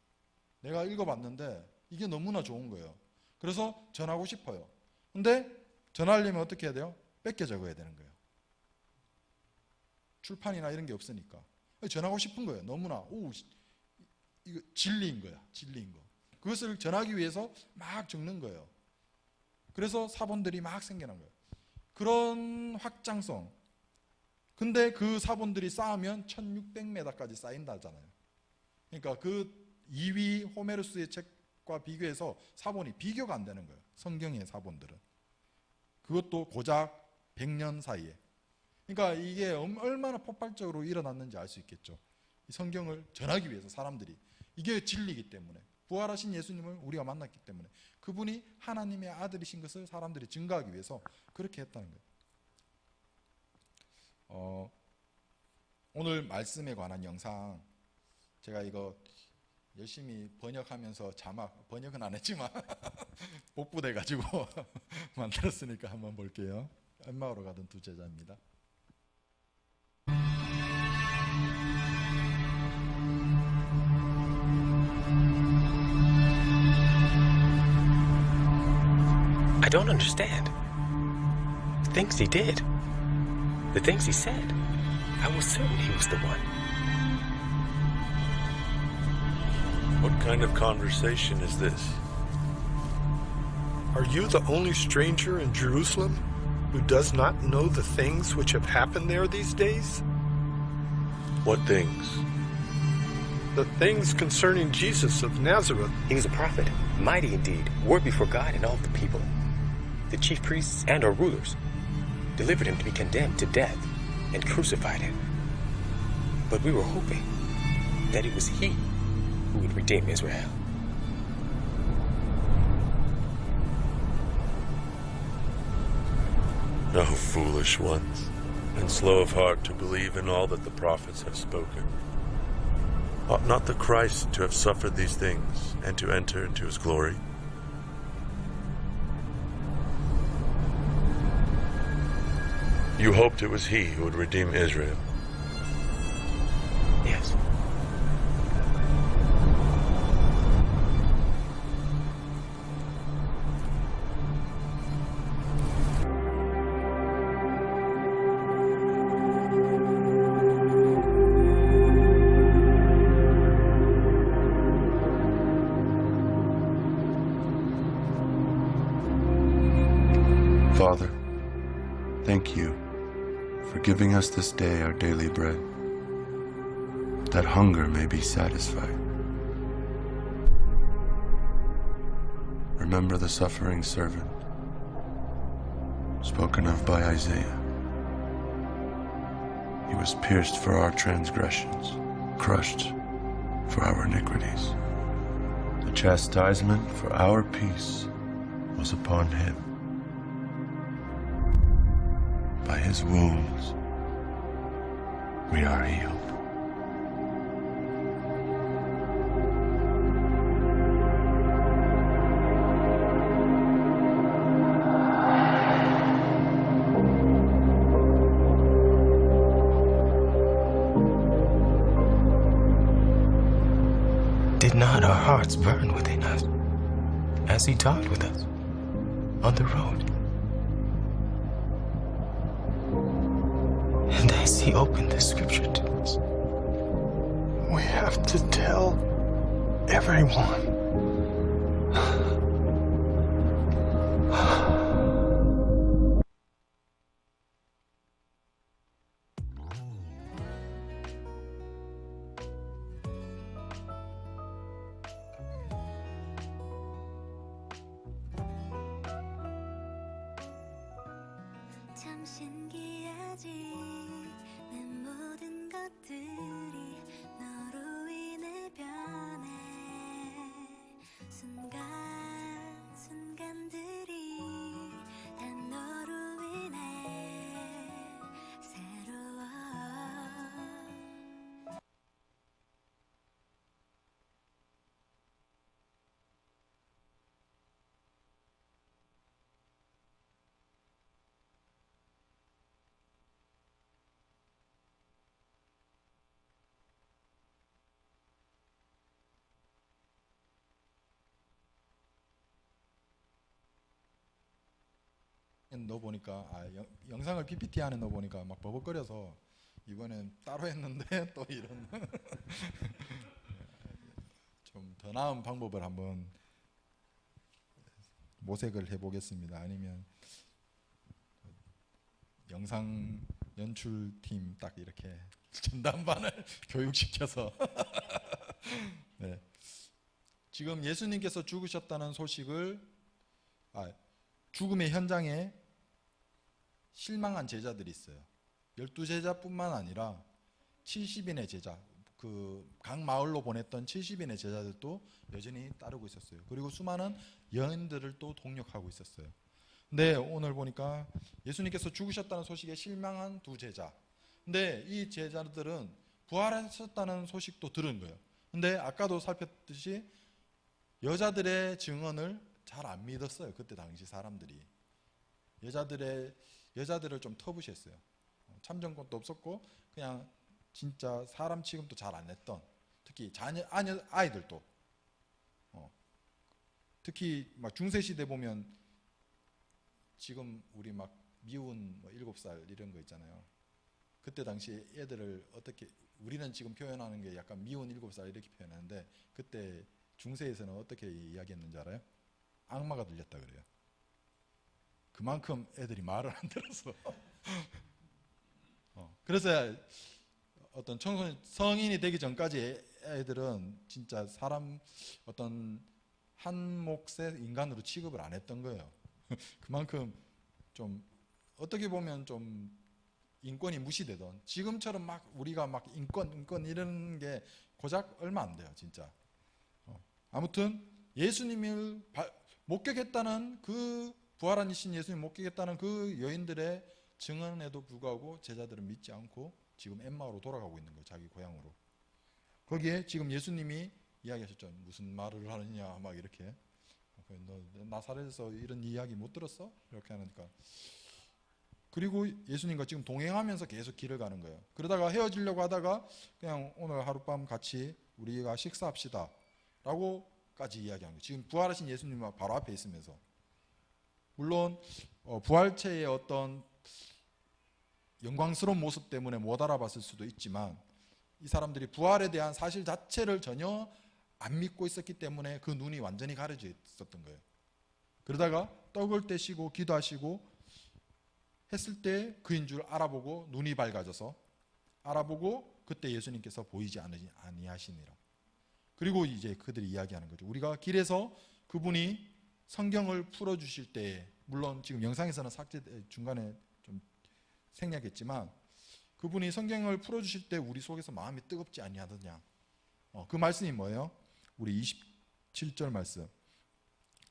내가 읽어봤는데 이게 너무나 좋은 거예요. 그래서 전하고 싶어요. 근데 전하려면 어떻게 해야 돼요? 뺏겨 적어야 되는 거예요. 출판이나 이런 게 없으니까 전하고 싶은 거예요. 너무나 이거 진리인 거야. 진리인 거. 그것을 전하기 위해서 막 적는 거예요. 그래서 사본들이 막 생겨난 거예요. 그런 확장성. 근데 그 사본들이 쌓으면 1600m까지 쌓인다잖아요. 그러니까 그 2위 호메로스의 책과 비교해서 사본이 비교가 안 되는 거예요. 성경의 사본들은. 그것도 고작 100년 사이에. 그러니까 이게 얼마나 폭발적으로 일어났는지 알 수 있겠죠. 이 성경을 전하기 위해서 사람들이. 이게 진리이기 때문에. 부활하신 예수님을 우리가 만났기 때문에. 그분이 하나님의 아들이신 것을 사람들이 증거하기 위해서 그렇게 했다는 거예요. 오늘 말씀에 관한 영상 제가 이거 열심히 번역하면서 번역은 안 했지만 복부돼 가지고 만들었으니까 한번 볼게요. 엠마오로 가던 두 제자입니다. I don't understand. The things he did, the things he said, I was certain he was the one. What kind of conversation is this? Are you the only stranger in Jerusalem who does not know the things which have happened there these days? What things? The things concerning Jesus of Nazareth. He was a prophet, mighty indeed, word before God and all the people. The chief priests and our rulers delivered him to be condemned to death and crucified him. But we were hoping that it was he who would redeem Israel. O foolish ones, and slow of heart to believe in all that the prophets have spoken. Ought not the Christ to have suffered these things and to enter into his glory? You hoped it was he who would redeem Israel. Yes. Thank you for giving us this day our daily bread, that hunger may be satisfied. Remember the suffering servant spoken of by Isaiah. He was pierced for our transgressions, crushed for our iniquities. The chastisement for our peace was upon him. By his wounds, we are healed. Did not our hearts burn within us as he talked with us on the road? And as he opened the scripture to us, We have to tell everyone. 참 신기하지 내 모든 것들이 너로 인해 변해 순간순간들이 다 너로 인해 새로워 넣어 보니까 영상을 PPT 안에 넣어 보니까 막 버벅거려서 이번엔 따로 했는데 또 이런 좀 더 나은 방법을 한번 모색을 해보겠습니다. 아니면 영상 연출팀 딱 이렇게 전담반을 교육시켜서 네. 지금 예수님께서 죽으셨다는 소식을 죽음의 현장에 실망한 제자들이 있어요. 12제자뿐만 아니라 70인의 제자, 각 마을로 보냈던 70인의 제자들도 여전히 따르고 있었어요. 그리고 수많은 여인들을 또 동력하고 있었어요. 근데 오늘 보니까 예수님께서 죽으셨다는 소식에 실망한 두 제자. 근데 이 제자들은 부활하셨다는 소식도 들은 거예요. 근데 아까도 살폈듯이 여자들의 증언을 잘 안 믿었어요. 그때 당시 사람들이 여자들을 좀 터부시했어요. 참정권도 없었고 그냥 진짜 사람 취급도 잘 안 했던, 특히 아이들도 특히 막 중세 시대 보면 지금 우리 막 미운 7살 이런 거 있잖아요. 그때 당시 애들을 어떻게, 우리는 지금 표현하는 게 약간 미운 7살 이렇게 표현하는데 그때 중세에서는 어떻게 이야기했는지 알아요? 악마가 들렸다 그래요. 그만큼 애들이 말을 안 들어서 그래서 어떤 청소년, 성인이 되기 전까지 애들은 진짜 사람 어떤 한 몫의 인간으로 취급을 안 했던 거예요. 그만큼 좀 어떻게 보면 좀 인권이 무시되던, 지금처럼 막 우리가 막 인권 이런 게 고작 얼마 안 돼요, 진짜. 아무튼 예수님을 목격했다는, 그 부활하신 예수님 목격했다는 그 여인들의 증언에도 불구하고 제자들은 믿지 않고 지금 엠마오로 돌아가고 있는 거예요, 자기 고향으로. 거기에 지금 예수님이 이야기하셨죠. 무슨 말을 하느냐 막 이렇게. 너 나사렛에서 이런 이야기 못 들었어? 이렇게 하니까. 그리고 예수님과 지금 동행하면서 계속 길을 가는 거예요. 그러다가 헤어지려고 하다가 그냥 오늘 하룻밤 같이 우리가 식사합시다 라고까지 이야기한 거예요. 지금 부활하신 예수님 바로 앞에 있으면서. 물론 부활체의 어떤 영광스러운 모습 때문에 못 알아봤을 수도 있지만 이 사람들이 부활에 대한 사실 자체를 전혀 안 믿고 있었기 때문에 그 눈이 완전히 가려져 있었던 거예요. 그러다가 떡을 떼시고 기도하시고 했을 때 그인 줄 알아보고 눈이 밝아져서 알아보고 그때 예수님께서 보이지 아니하시니라. 그리고 이제 그들이 이야기하는 거죠. 우리가 길에서 그분이 성경을 풀어주실 때, 물론 지금 영상에서는 중간에 좀 생략했지만 그분이 성경을 풀어주실 때 우리 속에서 마음이 뜨겁지 아니하느냐. 그 말씀이 뭐예요? 우리 27절 말씀.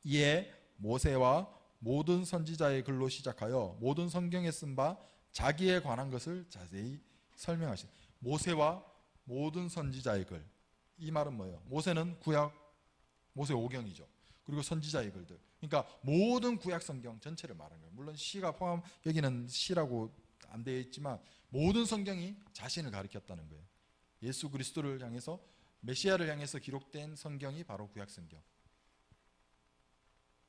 이에 모세와 모든 선지자의 글로 시작하여 모든 성경에 쓴 바 자기에 관한 것을 자세히 설명하신. 모세와 모든 선지자의 글. 이 말은 뭐예요? 모세는 구약, 모세 오경이죠. 그리고 선지자의 글들. 그러니까 모든 구약 성경 전체를 말하는 거예요. 물론 시가 포함, 여기는 시라고 안 되어 있지만 모든 성경이 자신을 가리켰다는 거예요. 예수 그리스도를 향해서, 메시아를 향해서 기록된 성경이 바로 구약 성경.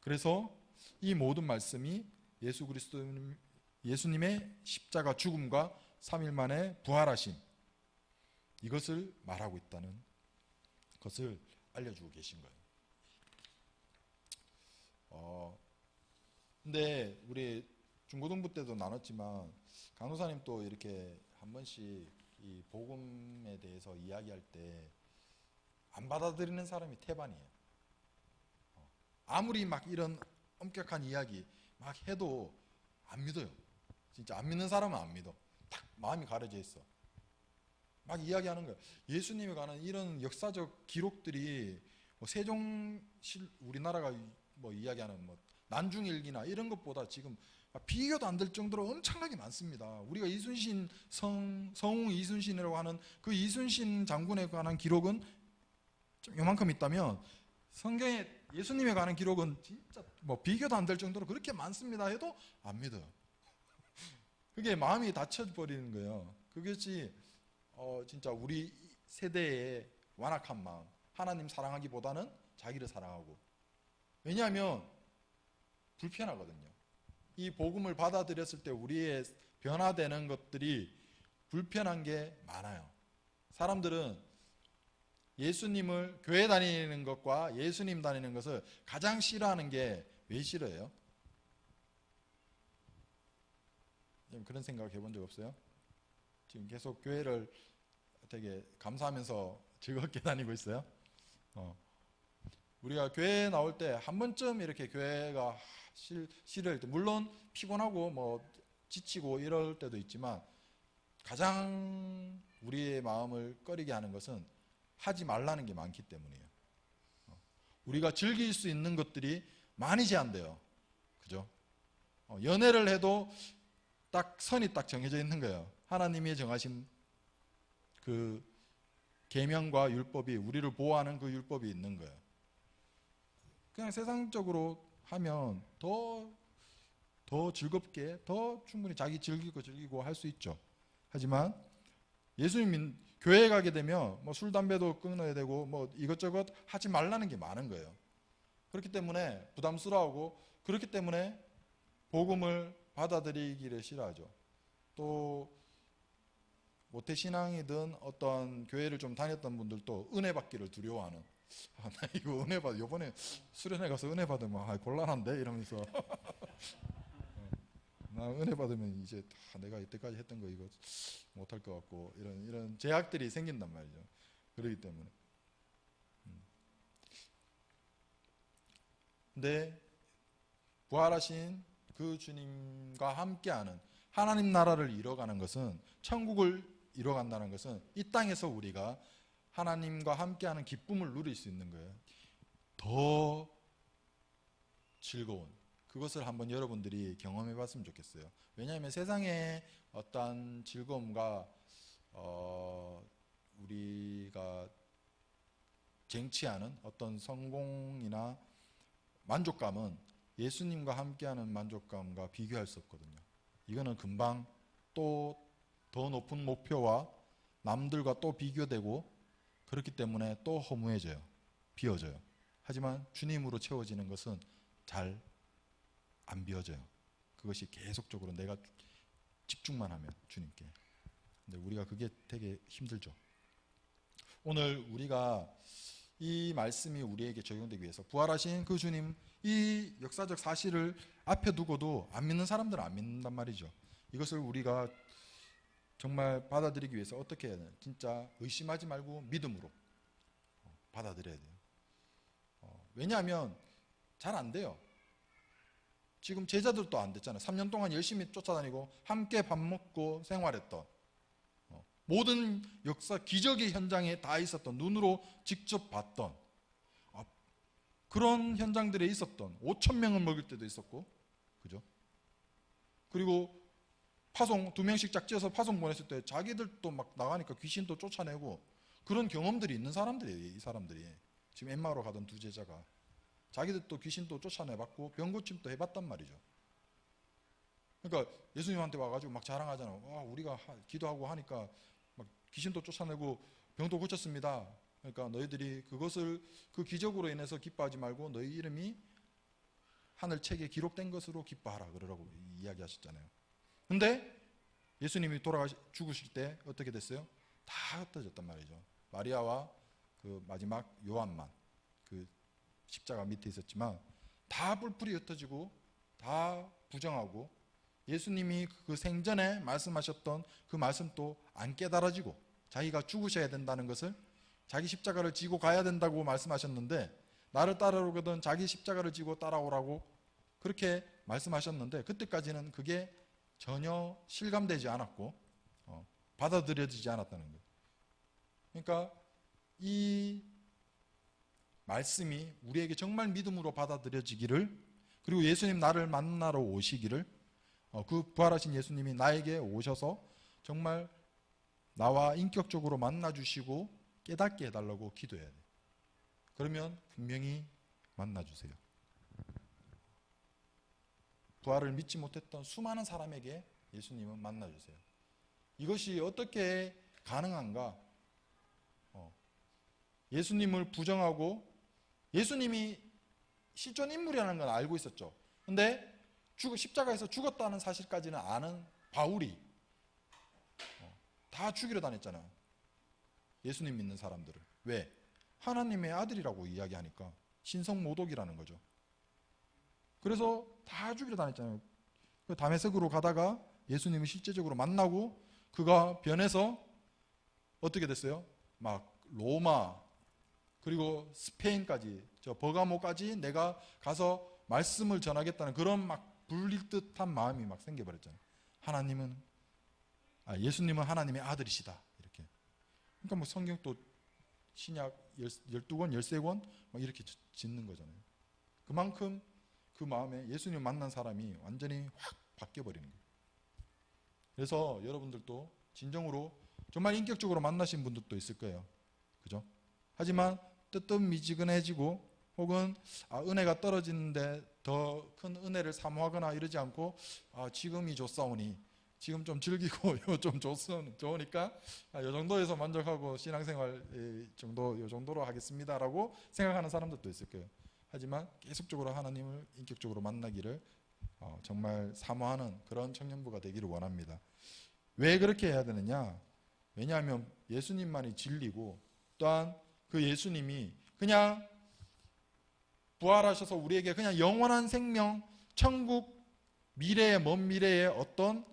그래서 이 모든 말씀이 예수님의 십자가 죽음과 3일 만에 부활하심, 이것을 말하고 있다는 것을 알려주고 계신 거예요. 근데 우리 중고등부 때도 나눴지만 간호사님 또 이렇게 한 번씩 이 복음에 대해서 이야기할 때 안 받아들이는 사람이 태반이에요. 아무리 막 이런 엄격한 이야기 막 해도 안 믿어요. 진짜 안 믿는 사람은 안 믿어. 딱 마음이 가려져 있어. 막 이야기하는 거예요. 예수님에 관한 이런 역사적 기록들이 뭐 세종실, 우리나라가 뭐 이야기하는 뭐 난중일기나 이런 것보다 지금 비교도 안 될 정도로 엄청나게 많습니다. 우리가 이순신 성웅 이순신이라고 하는 그 이순신 장군에 관한 기록은 좀 요만큼 있다면 성경에 예수님에 관한 기록은 진짜 뭐 비교도 안 될 정도로 그렇게 많습니다 해도 안 믿어요. 그게 마음이 닫혀버리는 거예요. 그것이 진짜 우리 세대의 완악한 마음, 하나님 사랑하기보다는 자기를 사랑하고. 왜냐하면 불편하거든요. 이 복음을 받아들였을 때 우리의 변화되는 것들이 불편한 게 많아요. 사람들은 예수님을, 교회 다니는 것과 예수님 다니는 것을 가장 싫어하는 게 왜 싫어해요? 그런 생각 해본 적 없어요? 지금 계속 교회를 되게 감사하면서 즐겁게 다니고 있어요? 우리가 교회에 나올 때 한 번쯤 이렇게 교회가 싫을 때, 물론 피곤하고 뭐 지치고 이럴 때도 있지만 가장 우리의 마음을 꺼리게 하는 것은 하지 말라는 게 많기 때문이에요. 우리가 즐길 수 있는 것들이 많이 제한돼요. 그죠? 연애를 해도 딱 선이 딱 정해져 있는 거예요. 하나님이 정하신 그 계명과 율법이, 우리를 보호하는 그 율법이 있는 거예요. 그냥 세상적으로 하면 더 즐겁게, 더 충분히 자기 즐기고 할 수 있죠. 하지만 예수님 교회에 가게 되면 뭐 술, 담배도 끊어야 되고 뭐 이것저것 하지 말라는 게 많은 거예요. 그렇기 때문에 부담스러워하고, 그렇기 때문에 복음을 받아들이기를 싫어하죠. 또 모태신앙이든 어떤 교회를 좀 다녔던 분들도 은혜 받기를 두려워하는, 나 이거 은혜 받, 요번에 수련회 가서 은혜 받으면 곤란한데 이러면서 나 은혜 받으면 이제 내가 이때까지 했던 거 이거 못할 것 같고, 이런 제약들이 생긴단 말이죠. 그렇기 때문에. 근데 부활하신 그 주님과 함께하는 하나님 나라를 이뤄가는 것은, 천국을 이뤄간다는 것은 이 땅에서 우리가 하나님과 함께하는 기쁨을 누릴 수 있는 거예요. 더 즐거운, 그것을 한번 여러분들이 경험해 봤으면 좋겠어요. 왜냐하면 세상의 어떤 즐거움과 우리가 쟁취하는 어떤 성공이나 만족감은 예수님과 함께하는 만족감과 비교할 수 없거든요. 이거는 금방 또 더 높은 목표와 남들과 또 비교되고, 그렇기 때문에 또 허무해져요. 비워져요. 하지만 주님으로 채워지는 것은 잘 안 비워져요. 그것이 계속적으로 내가 집중만 하면 주님께. 근데 우리가 그게 되게 힘들죠. 오늘 우리가 이 말씀이 우리에게 적용되기 위해서 부활하신 그 주님 이 역사적 사실을 앞에 두고도 안 믿는 사람들은 안 믿는단 말이죠. 이것을 우리가 정말 받아들이기 위해서 어떻게 해야 되나? 진짜 의심하지 말고 믿음으로 받아들여야 돼요. 왜냐하면 잘 안 돼요. 지금 제자들도 안 됐잖아요. 3년 동안 열심히 쫓아다니고 함께 밥 먹고 생활했던 모든 역사 기적의 현장에 다 있었던 눈으로 직접 봤던 그런 현장들에 있었던 5,000명을 먹일 때도 있었고, 그죠? 그리고 파송 2명씩 짝지어서 파송 보냈을 때 자기들도 막 나가니까 귀신도 쫓아내고 그런 경험들이 있는 사람들이에요. 이 사람들이 지금 엠마오로 가던 두 제자가 자기들도 귀신도 쫓아내봤고 병고침도 해봤단 말이죠. 그러니까 예수님한테 와가지고 막 자랑하잖아. 와, 우리가 기도하고 하니까 막 귀신도 쫓아내고 병도 고쳤습니다. 그러니까 너희들이 그것을 그 기적으로 인해서 기뻐하지 말고 너희 이름이 하늘 책에 기록된 것으로 기뻐하라 그러라고 이야기하셨잖아요. 근데 예수님이 죽으실 때 어떻게 됐어요? 다 흩어졌단 말이죠. 마리아와 그 마지막 요한만 그 십자가 밑에 있었지만 다 뿔뿔이 흩어지고 다 부정하고 예수님이 그 생전에 말씀하셨던 그 말씀도 안 깨달아지고 자기가 죽으셔야 된다는 것을 자기 십자가를 지고 가야 된다고 말씀하셨는데 나를 따라오거든 자기 십자가를 지고 따라오라고 그렇게 말씀하셨는데 그때까지는 그게 전혀 실감되지 않았고 받아들여지지 않았다는 거예요. 그러니까 이 말씀이 우리에게 정말 믿음으로 받아들여지기를 그리고 예수님 나를 만나러 오시기를 그 부활하신 예수님이 나에게 오셔서 정말 나와 인격적으로 만나주시고 깨닫게 해달라고 기도해야 돼요. 그러면 분명히 만나주세요. 부활을 믿지 못했던 수많은 사람에게 예수님은 만나주세요. 이것이 어떻게 가능한가? 예수님을 부정하고 예수님이 실존 인물이라는 건 알고 있었죠. 근데 십자가에서 죽었다는 사실까지는 아는 바울이 다 죽이러 다녔잖아요. 예수님 믿는 사람들을. 왜? 하나님의 아들이라고 이야기하니까 신성모독이라는 거죠. 그래서 다 죽이러 다녔잖아요. 다메섹으로 가다가 예수님을 실제적으로 만나고 그가 변해서 어떻게 됐어요? 막 로마 그리고 스페인까지 저 버가모까지 내가 가서 말씀을 전하겠다는 그런 막 불릴 듯한 마음이 막 생겨버렸잖아요. 예수님은 하나님의 아들이시다 이렇게. 그러니까 뭐 성경도 신약 12권 13권 막 이렇게 짓는 거잖아요. 그만큼 그 마음에 예수님 만난 사람이 완전히 확 바뀌어버리는 거예요. 그래서 여러분들도 진정으로 정말 인격적으로 만나신 분들도 있을 거예요. 그죠? 하지만 뜨뜻미지근해지고 혹은 은혜가 떨어지는데 더 큰 은혜를 사모하거나 이러지 않고 지금이 좋사오니 지금 좀 즐기고 좀 좋으니까 이 정도에서 만족하고 신앙생활 요 정도로 하겠습니다라고 생각하는 사람들도 있을 거예요. 하지만 계속적으로 하나님을 인격적으로 만나기를 정말 사모하는 그런 청년부가 되기를 원합니다. 왜 그렇게 해야 되느냐? 왜냐하면 예수님만이 진리고 또한 그 예수님이 그냥 부활하셔서 우리에게 그냥 영원한 생명, 천국, 미래의 먼 미래의 어떤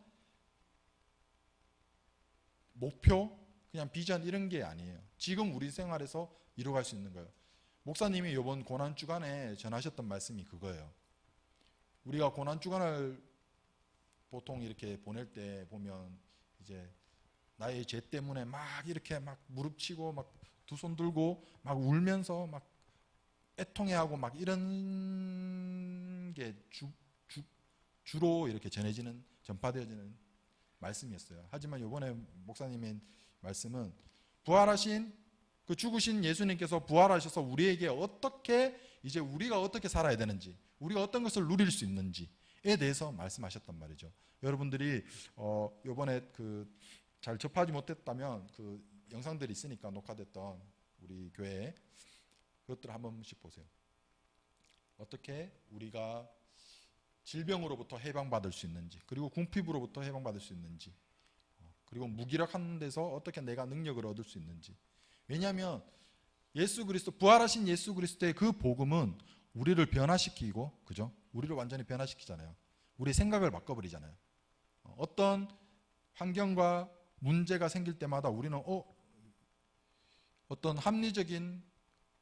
목표, 그냥 비전 이런 게 아니에요. 지금 우리 생활에서 이루어갈 수 있는 거예요. 목사님이 이번 고난주간에 전하셨던 말씀이 그거예요. 우리가 고난주간을 보통 이렇게 보낼 때 보면 이제 나의 죄 때문에 막 이렇게 막 무릎치고 막 두 손 들고 막 울면서 막 애통해하고 막 이런 게 주로 이렇게 전파되어지는 말씀이었어요. 하지만 이번에 목사님의 말씀은 부활하신 그 죽으신 예수님께서 부활하셔서 우리에게 어떻게 이제 우리가 어떻게 살아야 되는지 우리가 어떤 것을 누릴 수 있는지에 대해서 말씀하셨단 말이죠. 여러분들이 이번에 그 잘 접하지 못했다면 그 영상들이 있으니까 녹화됐던 우리 교회에 그것들을 한 번씩 보세요. 어떻게 우리가 질병으로부터 해방받을 수 있는지 그리고 궁핍으로부터 해방받을 수 있는지 그리고 무기력한 데서 어떻게 내가 능력을 얻을 수 있는지. 왜냐하면 예수 그리스도, 부활하신 예수 그리스도의 그 복음은 우리를 변화시키고, 그죠? 우리를 완전히 변화시키잖아요. 우리 생각을 바꿔버리잖아요. 어떤 환경과 문제가 생길 때마다 우리는 어떤 합리적인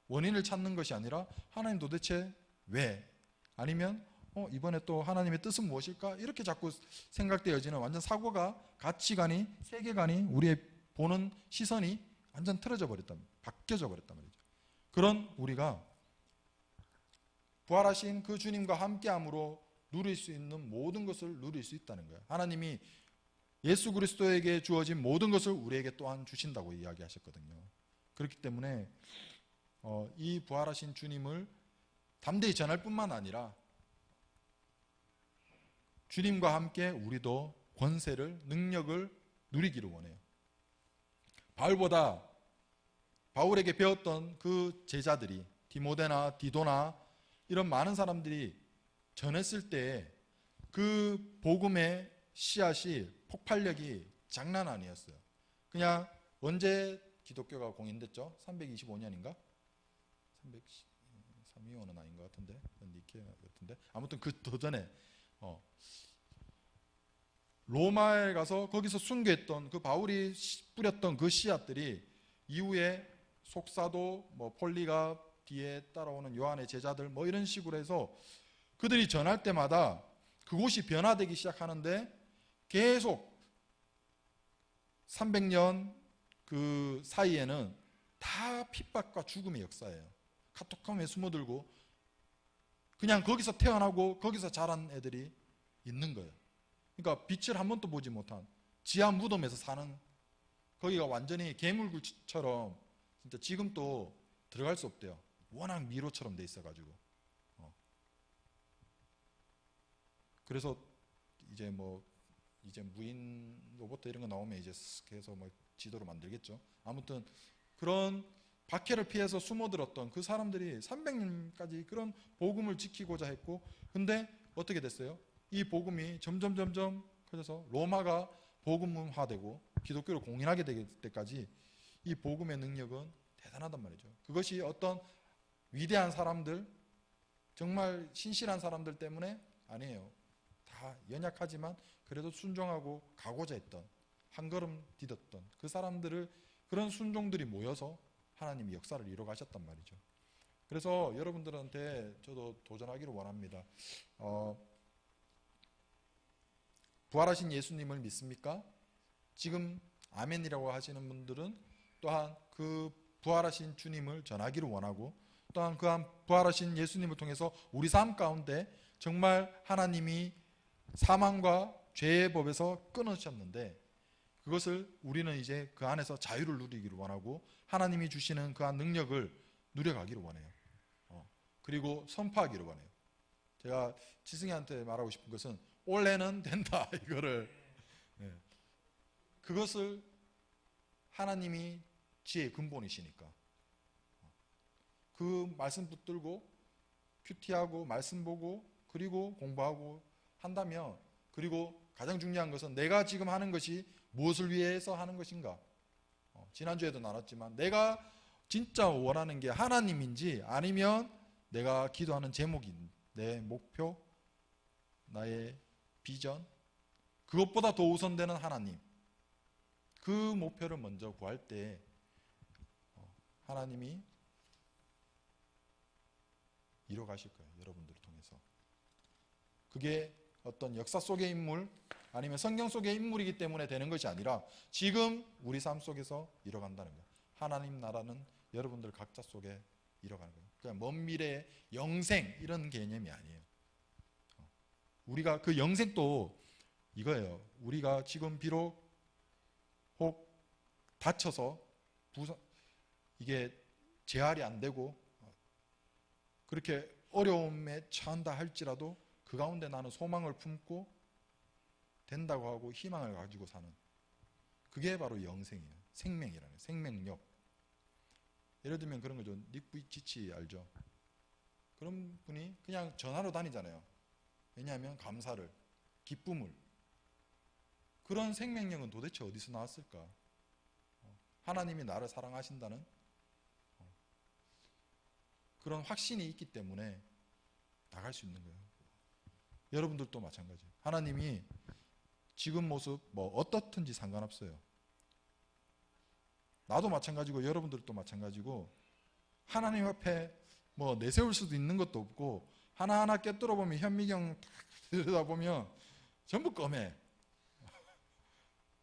원인을 찾는 것이 아니라 하나님 도대체 왜? 아니면 이번에 또 하나님의 뜻은 무엇일까? 이렇게 자꾸 생각되어지는 완전 사고가, 가치관이, 세계관이, 우리의 보는 시선이 완전 틀어져 버렸단 말이에요. 바뀌어져 버렸단 말이죠. 그런 우리가 부활하신 그 주님과 함께함으로 누릴 수 있는 모든 것을 누릴 수 있다는 거예요. 하나님이 예수 그리스도에게 주어진 모든 것을 우리에게 또한 주신다고 이야기하셨거든요. 그렇기 때문에 이 부활하신 주님을 담대히 전할 뿐만 아니라 주님과 함께 우리도 권세를, 능력을 누리기를 원해요. 바울에게 배웠던 그 제자들이, 디모데나 디도나 이런 많은 사람들이 전했을 때 그 복음의 씨앗이 폭발력이 장난 아니었어요. 그냥 언제 기독교가 공인됐죠? 325년인가? 325는 아닌 것 같은데, 니케아 같은데, 아무튼 그 더 전에 로마에 가서 거기서 순교했던 그 바울이 뿌렸던 그 씨앗들이 이후에 속사도, 폴리가 뒤에 따라오는 요한의 제자들, 이런 식으로 해서 그들이 전할 때마다 그곳이 변화되기 시작하는데, 계속 300년 그 사이에는 다 핍박과 죽음의 역사예요. 카토콤에 숨어들고 그냥 거기서 태어나고 거기서 자란 애들이 있는 거예요. 그러니까 빛을 한 번도 보지 못한 지하 무덤에서 사는, 거기가 완전히 괴물굴처럼 진짜 지금도 들어갈 수 없대요. 워낙 미로처럼 돼 있어가지고. 그래서 이제 무인 로봇 이런 거 나오면 이제 해서 지도를 만들겠죠. 아무튼 그런 박해를 피해서 숨어들었던 그 사람들이 300년까지 그런 복음을 지키고자 했고, 근데 어떻게 됐어요? 이 복음이 점점 커져서 로마가 복음화되고 기독교를 공인하게 될 때까지 이 복음의 능력은 대단하단 말이죠. 그것이 어떤 위대한 사람들, 정말 신실한 사람들 때문에 아니에요. 다 연약하지만 그래도 순종하고 가고자 했던, 한 걸음 디뎠던 그 사람들을, 그런 순종들이 모여서 하나님이 역사를 이루어 가셨단 말이죠. 그래서 여러분들한테 저도 도전하기를 원합니다. 부활하신 예수님을 믿습니까? 지금 아멘이라고 하시는 분들은 또한 그 부활하신 주님을 전하기를 원하고, 또한 그 부활하신 예수님을 통해서 우리 삶 가운데 정말 하나님이 사망과 죄의 법에서 끊으셨는데 그것을 우리는 이제 그 안에서 자유를 누리기를 원하고, 하나님이 주시는 그한 능력을 누려가기를 원해요. 그리고 선포하기를 원해요. 제가 지승이한테 말하고 싶은 것은 올해는 된다, 이거를. 그것을 하나님이 지혜의 근본이시니까 그 말씀 붙들고 큐티하고 말씀 보고 그리고 공부하고 한다면, 그리고 가장 중요한 것은 내가 지금 하는 것이 무엇을 위해서 하는 것인가. 지난주에도 나눴지만 내가 진짜 원하는 게 하나님인지 아니면 내가 기도하는 제목인 내 목표, 나의 비전, 그것보다 더 우선되는 하나님, 그 목표를 먼저 구할 때 하나님이 이뤄 가실 거예요. 여러분들을 통해서. 그게 어떤 역사 속의 인물 아니면 성경 속의 인물이기 때문에 되는 것이 아니라 지금 우리 삶 속에서 이뤄간다는 거예요. 하나님 나라는 여러분들 각자 속에 이뤄가는 거예요. 그냥 먼 미래의 영생 이런 개념이 아니에요. 우리가 그 영생도 이거예요. 우리가 지금 비록 혹 다쳐서 이게 재활이 안 되고 그렇게 어려움에 처한다 할지라도 그 가운데 나는 소망을 품고 된다고 하고 희망을 가지고 사는, 그게 바로 영생이에요. 생명이라는, 생명력. 예를 들면 그런 거죠. 닉 부이치치 알죠? 그런 분이 그냥 전화로 다니잖아요. 왜냐하면 감사를, 기쁨을. 그런 생명력은 도대체 어디서 나왔을까? 하나님이 나를 사랑하신다는 그런 확신이 있기 때문에 나갈 수 있는 거예요. 여러분들도 마찬가지예요. 하나님이 지금 모습 뭐 어떻든지 상관없어요. 나도 마찬가지고 여러분들도 마찬가지고 하나님 앞에 뭐 내세울 수도 있는 것도 없고 하나하나 꿰뚫어 보면 현미경 딱 들여다보면 전부 검해.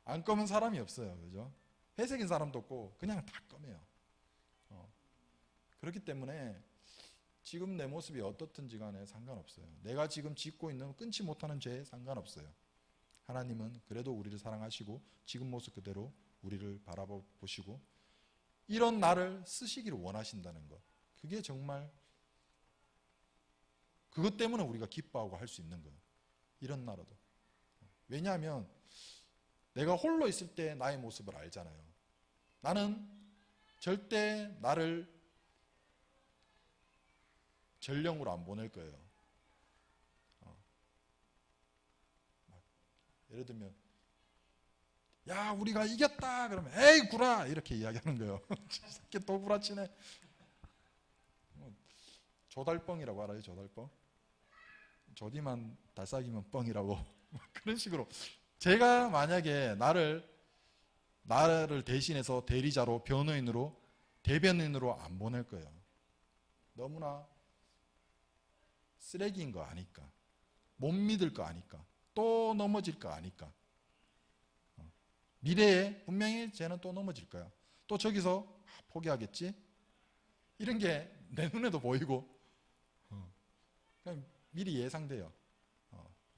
안 검은 사람이 없어요. 그죠? 회색인 사람도 없고 그냥 다 검해요. 그렇기 때문에 지금 내 모습이 어떻든지 간에 상관없어요. 내가 지금 짓고 있는 끊지 못하는 죄에 상관없어요. 하나님은 그래도 우리를 사랑하시고 지금 모습 그대로 우리를 바라보시고 이런 나를 쓰시기를 원하신다는 것. 그게 정말 그것 때문에 우리가 기뻐하고 할 수 있는 거예요. 이런 나라도. 왜냐하면 내가 홀로 있을 때 나의 모습을 알잖아요. 나는 절대 나를 전령으로 안 보낼 거예요. 예를 들면 야 우리가 이겼다 그러면 에이 구라 이렇게 이야기하는 거예요. 이렇게 또 구라치네. 조달뻥이라고 알아요? 조달뻥? 조디만 달싹이면 뻥이라고. 그런 식으로 제가 만약에 나를 대신해서 대리자로 변호인으로 대변인으로 안 보낼 거예요. 너무나 쓰레기인 거 아니까, 못 믿을 거 아니까, 또 넘어질 거 아니까. 미래에 분명히 쟤는 또 넘어질 거야. 또 저기서 포기하겠지? 이런 게 내 눈에도 보이고 그냥 미리 예상돼요.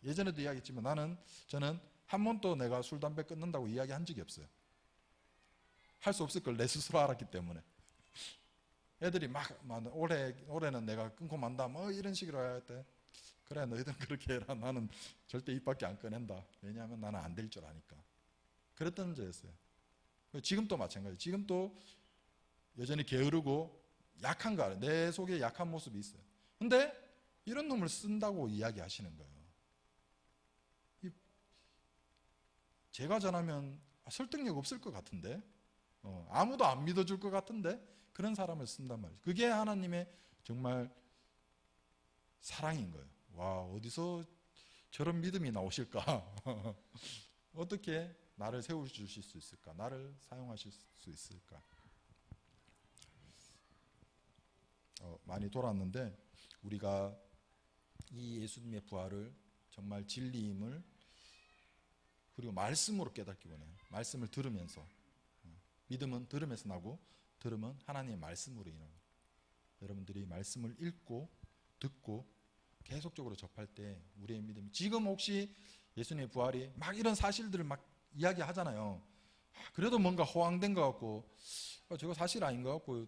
예전에도 이야기했지만 저는 한 번도 내가 술, 담배 끊는다고 이야기한 적이 없어요. 할 수 없을 걸 내 스스로 알았기 때문에. 애들이 막 올해는 내가 끊고 만다 뭐 이런 식으로 할 때 그래 너희들은 그렇게 해라. 나는 절대 입 밖에 안 꺼낸다. 왜냐하면 나는 안 될 줄 아니까. 그랬던 저였어요. 지금도 마찬가지예요. 지금도 여전히 게으르고 약한 거 알아요. 내 속에 약한 모습이 있어요. 근데 이런 놈을 쓴다고 이야기하시는 거예요. 제가 전하면 설득력 없을 것 같은데 아무도 안 믿어줄 것 같은데 그런 사람을 쓴단 말이에요. 그게 하나님의 정말 사랑인 거예요. 와 어디서 저런 믿음이 나오실까? 어떻게 나를 세워주실 수 있을까? 나를 사용하실 수 있을까? 많이 돌았는데 우리가 이 예수님의 부활을 정말 진리임을 그리고 말씀으로 깨닫기 원해요. 말씀을 들으면서. 믿음은 들음에서 나고 들음은 하나님의 말씀으로 인합니다. 여러분들이 말씀을 읽고 듣고 계속적으로 접할 때 우리의 믿음이 지금 혹시 예수님의 부활이 막 이런 사실들을 막 이야기하잖아요. 그래도 뭔가 허황된 것 같고 저거 사실 아닌 것 같고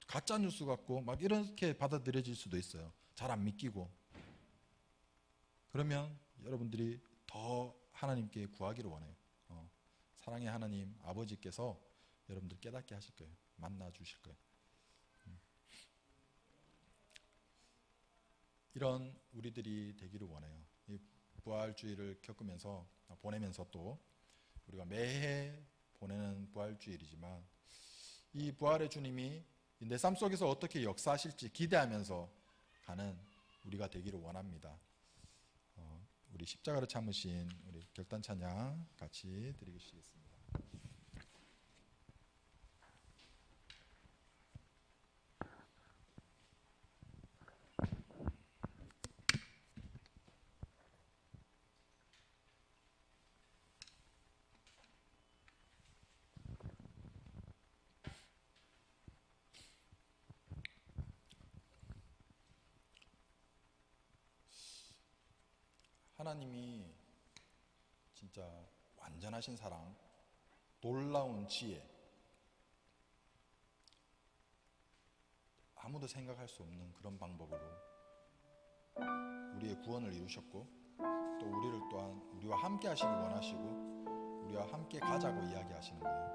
가짜 뉴스 같고 막 이렇게 받아들여질 수도 있어요. 잘 안 믿기고. 그러면 여러분들이 더 하나님께 구하기를 원해요. 사랑의 하나님 아버지께서 여러분들 깨닫게 하실 거예요. 만나 주실 거예요. 이런 우리들이 되기를 원해요. 이 부활주의를 겪으면서 보내면서 또 우리가 매해 보내는 부활주일이지만 이 부활의 주님이 내 삶 속에서 어떻게 역사하실지 기대하면서 가는 우리가 되기를 원합니다. 우리 십자가를 참으신 우리 결단 찬양 같이 드리겠습니다. 하나님이 진짜 완전하신 사랑, 놀라운 지혜, 아무도 생각할 수 없는 그런 방법으로 우리의 구원을 이루셨고 또 우리를 또한 우리와 함께 하시길 원하시고 우리와 함께 가자고 이야기하시는 거예요.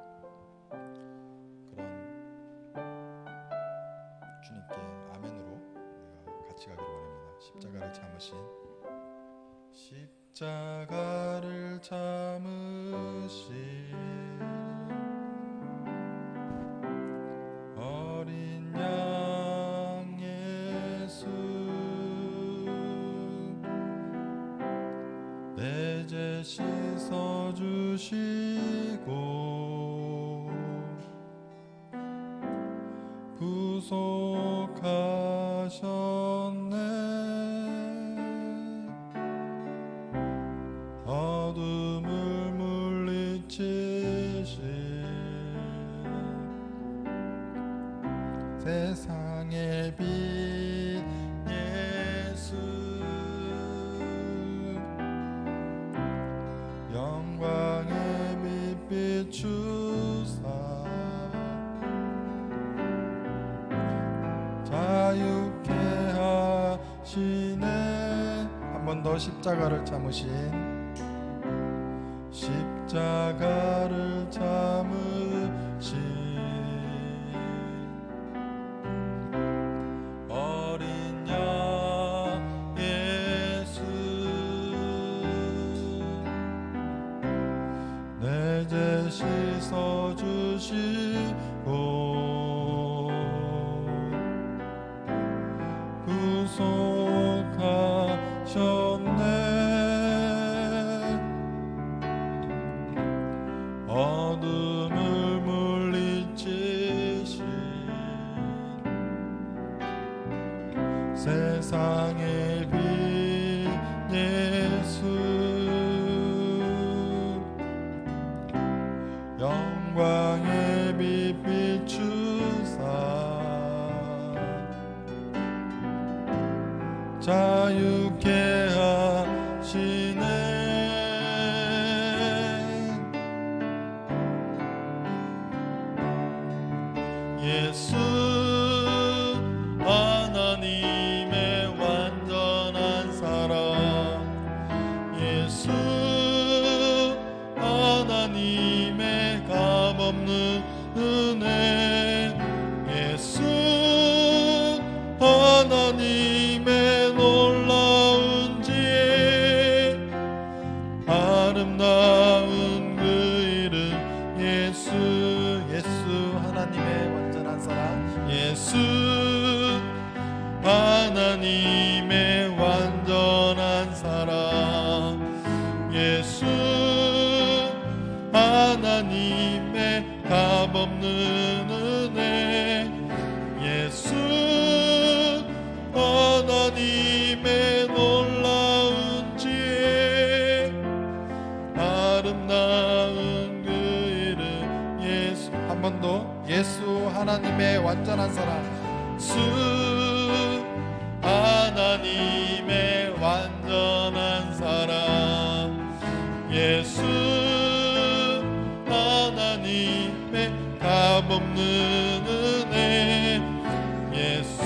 그런 주님께 아멘으로 우리가 같이 가기를 원합니다. 십자가를 참으신 십자가를 참으신 어린 양의 씻어주시고 구속하셨네. 어둠을 물리치신 세상의 빛 예수, 영광의 빛 비추사 자유케 하시네. 한 번 더 십자가를 참으신, 십자가를 참으신 어린 양 예수, 내 죄 씻어주시고 구속하셨네. 어둠을 물리치신 세상의 빛 예수, 영광의 빛 비추사 자유케 하시네. 예수 하나님의 완전한 사랑, 예수 하나님의 값없는 은혜, 예수 하나님의 놀라운 지혜, 아름다운 그 이름 예수. 예수 하나님의 완전한 사랑, 예수 하나님의 완전한 사랑, 예수 하나님의 값없는 은혜, 예수 하나님의 놀라운 지혜, 아름다운 그 이름 예수. 한 번 더. 예수 하나님의 완전한 사랑, 예수 하나님의 완전한 사랑, 예수 하나님의 값없는 은혜, 예수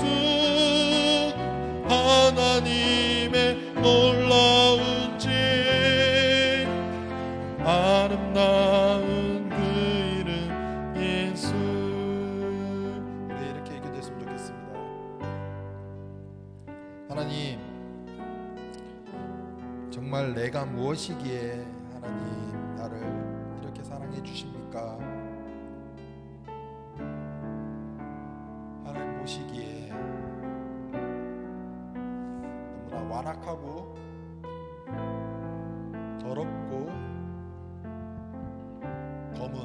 하나님의 놀라운 지혜, 아름다운 그 이름 예수. 네, 이렇게 얘기됐으면 좋겠습니다. 하나님, 정말 내가 무엇이기에 하나님 나를 이렇게 사랑해 주십니까? 하나님 보시기에 너무나 완악하고 더럽고 검은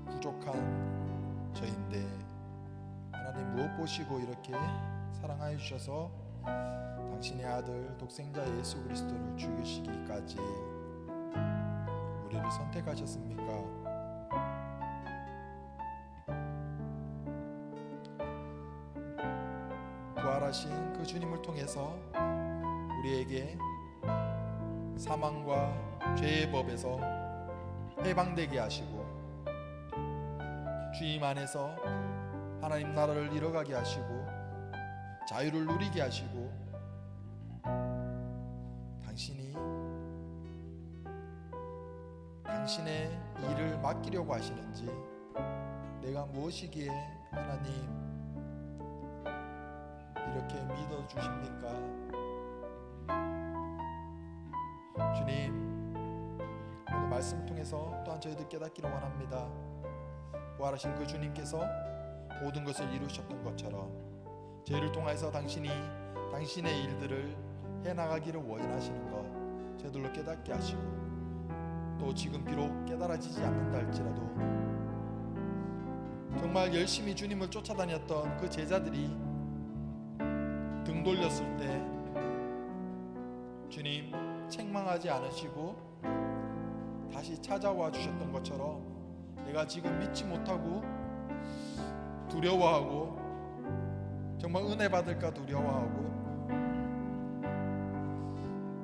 부족한 저인데 하나님 무엇 보시고 이렇게 사랑하여 주셔서 당신의 아들 독생자 예수 그리스도를 죽이시기까지 우리를 선택하셨습니까? 부활하신 그 주님을 통해서 우리에게 사망과 죄의 법에서 해방되게 하시고 주님 안에서 하나님 나라를 이뤄가게 하시고 자유를 누리게 하시고 당신이 당신의 일을 맡기려고 하시는지 내가 무엇이기에 하나님 이렇게 믿어주십니까? 주님, 오늘 말씀 통해서 또한 저희들 깨닫기를 원합니다. 부활하신 그 주님께서 모든 것을 이루셨던 것처럼 저희를 통해서 당신이 당신의 일들을 해나가기를 원하시는 것, 저희들로 깨닫게 하시고, 또 지금 비록 깨달아지지 않는다 할지라도 정말 열심히 주님을 쫓아다녔던 그 제자들이 등 돌렸을 때 주님 책망하지 않으시고 다시 찾아와 주셨던 것처럼, 내가 지금 믿지 못하고 두려워하고 정말 은혜 받을까 두려워하고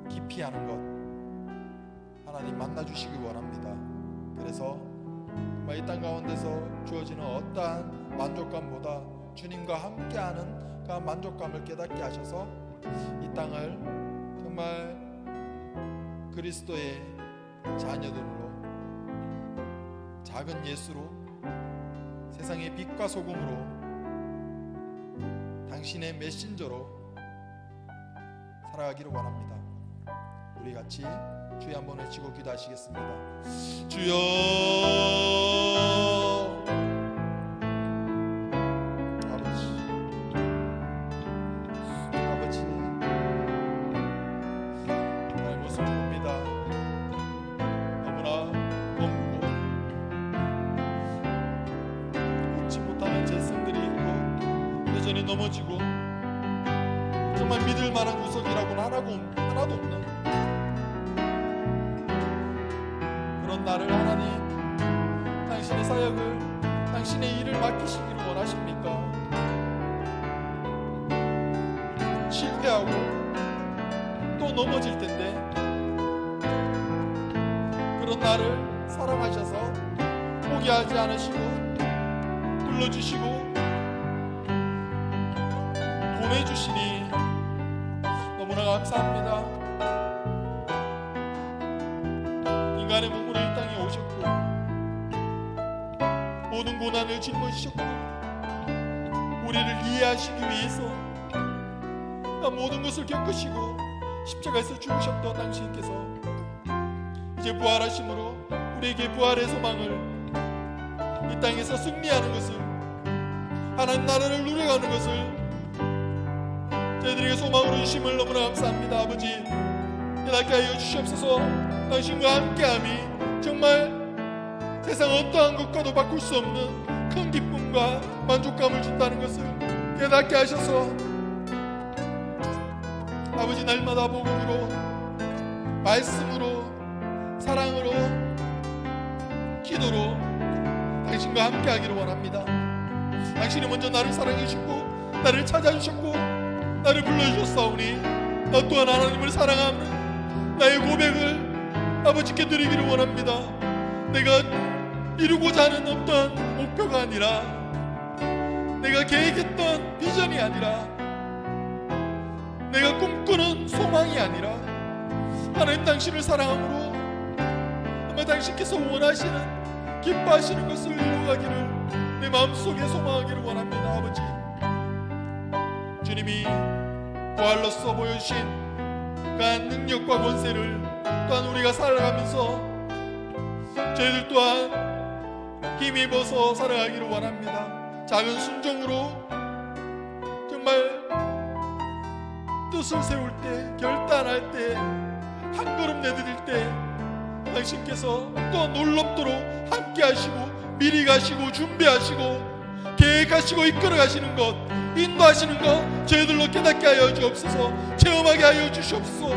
기피하는 것, 하나님 만나 주시기 원합니다. 그래서 정말 이 땅 가운데서 주어지는 어떠한 만족감보다 주님과 함께하는 그 만족감을 깨닫게 하셔서 이 땅을 정말 그리스도의 자녀들로, 작은 예수로, 세상의 빛과 소금으로, 당신의 메신저로 살아가기를 원합니다. 우리 같이 주여 한번 외치고 기도하시겠습니다. 주여, 아버지, 나의 모습을 봅니다. 너무나 검고 웃지 못하는 죄성들이 있고 여전히 넘어지고 정말 믿을 만한 구석이라고는 하나도 없는 그런 나를 하나님, 당신의 사역을, 당신의 일을 맡기시기를 원하십니까? 실패하고 또 넘어질 텐데 그런 나를 사랑하셔서 포기하지 않으시고 불러주시고 보내주시니 너무나 감사합니다. 인간의 몸으로 이 땅에 오셨고 모든 고난을 짊어지셨고 우리를 이해하시기 위해서 모든 것을 겪으시고 십자가에서 죽으셨던 당신께서 이제 부활하심으로 우리에게 부활의 소망을, 이 땅에서 승리하는 것을, 하나님 나라를 누려가는 것을 저희들에게 소망으로 주심을 너무나 감사합니다. 아버지, 깨닫게 하여 주시옵소서. 당신과 함께함이 정말 세상 어떠한 것과도 바꿀 수 없는 큰 기쁨과 만족감을 준다는 것을 깨닫게 하셔서 아버지, 날마다 복음으로, 말씀으로, 사랑으로, 기도로 당신과 함께하기를 원합니다. 당신이 먼저 나를 사랑해 주셨고 나를 찾아주셨고 나를 불러주셨사오니 나 또한 하나님을 사랑하는 나의 고백을 아버지께 드리기를 원합니다. 내가 이루고자 하는 어떤 목표가 아니라, 내가 계획했던 비전이 아니라, 내가 꿈꾸는 소망이 아니라 하나님 당신을 사랑함으로 아마 당신께서 원하시는, 기뻐하시는 것을 이루어가기를 내 마음속에 소망하기를 원합니다. 아버지, 주님이 부활로서 보여주신 그한 능력과 권세를 또한 우리가 살아가면서 저희들 또한 힘입어서 살아가기를 원합니다. 작은 순종으로 정말 뜻을 세울 때, 결단할 때, 한 걸음 내디딜 때 당신께서 또 놀랍도록 함께 하시고 미리 가시고 준비하시고 계획하시고 이끌어 가시는 것, 인도하시는 것 저희들로 깨닫게 하여 주옵소서. 체험하게 하여 주시옵소서.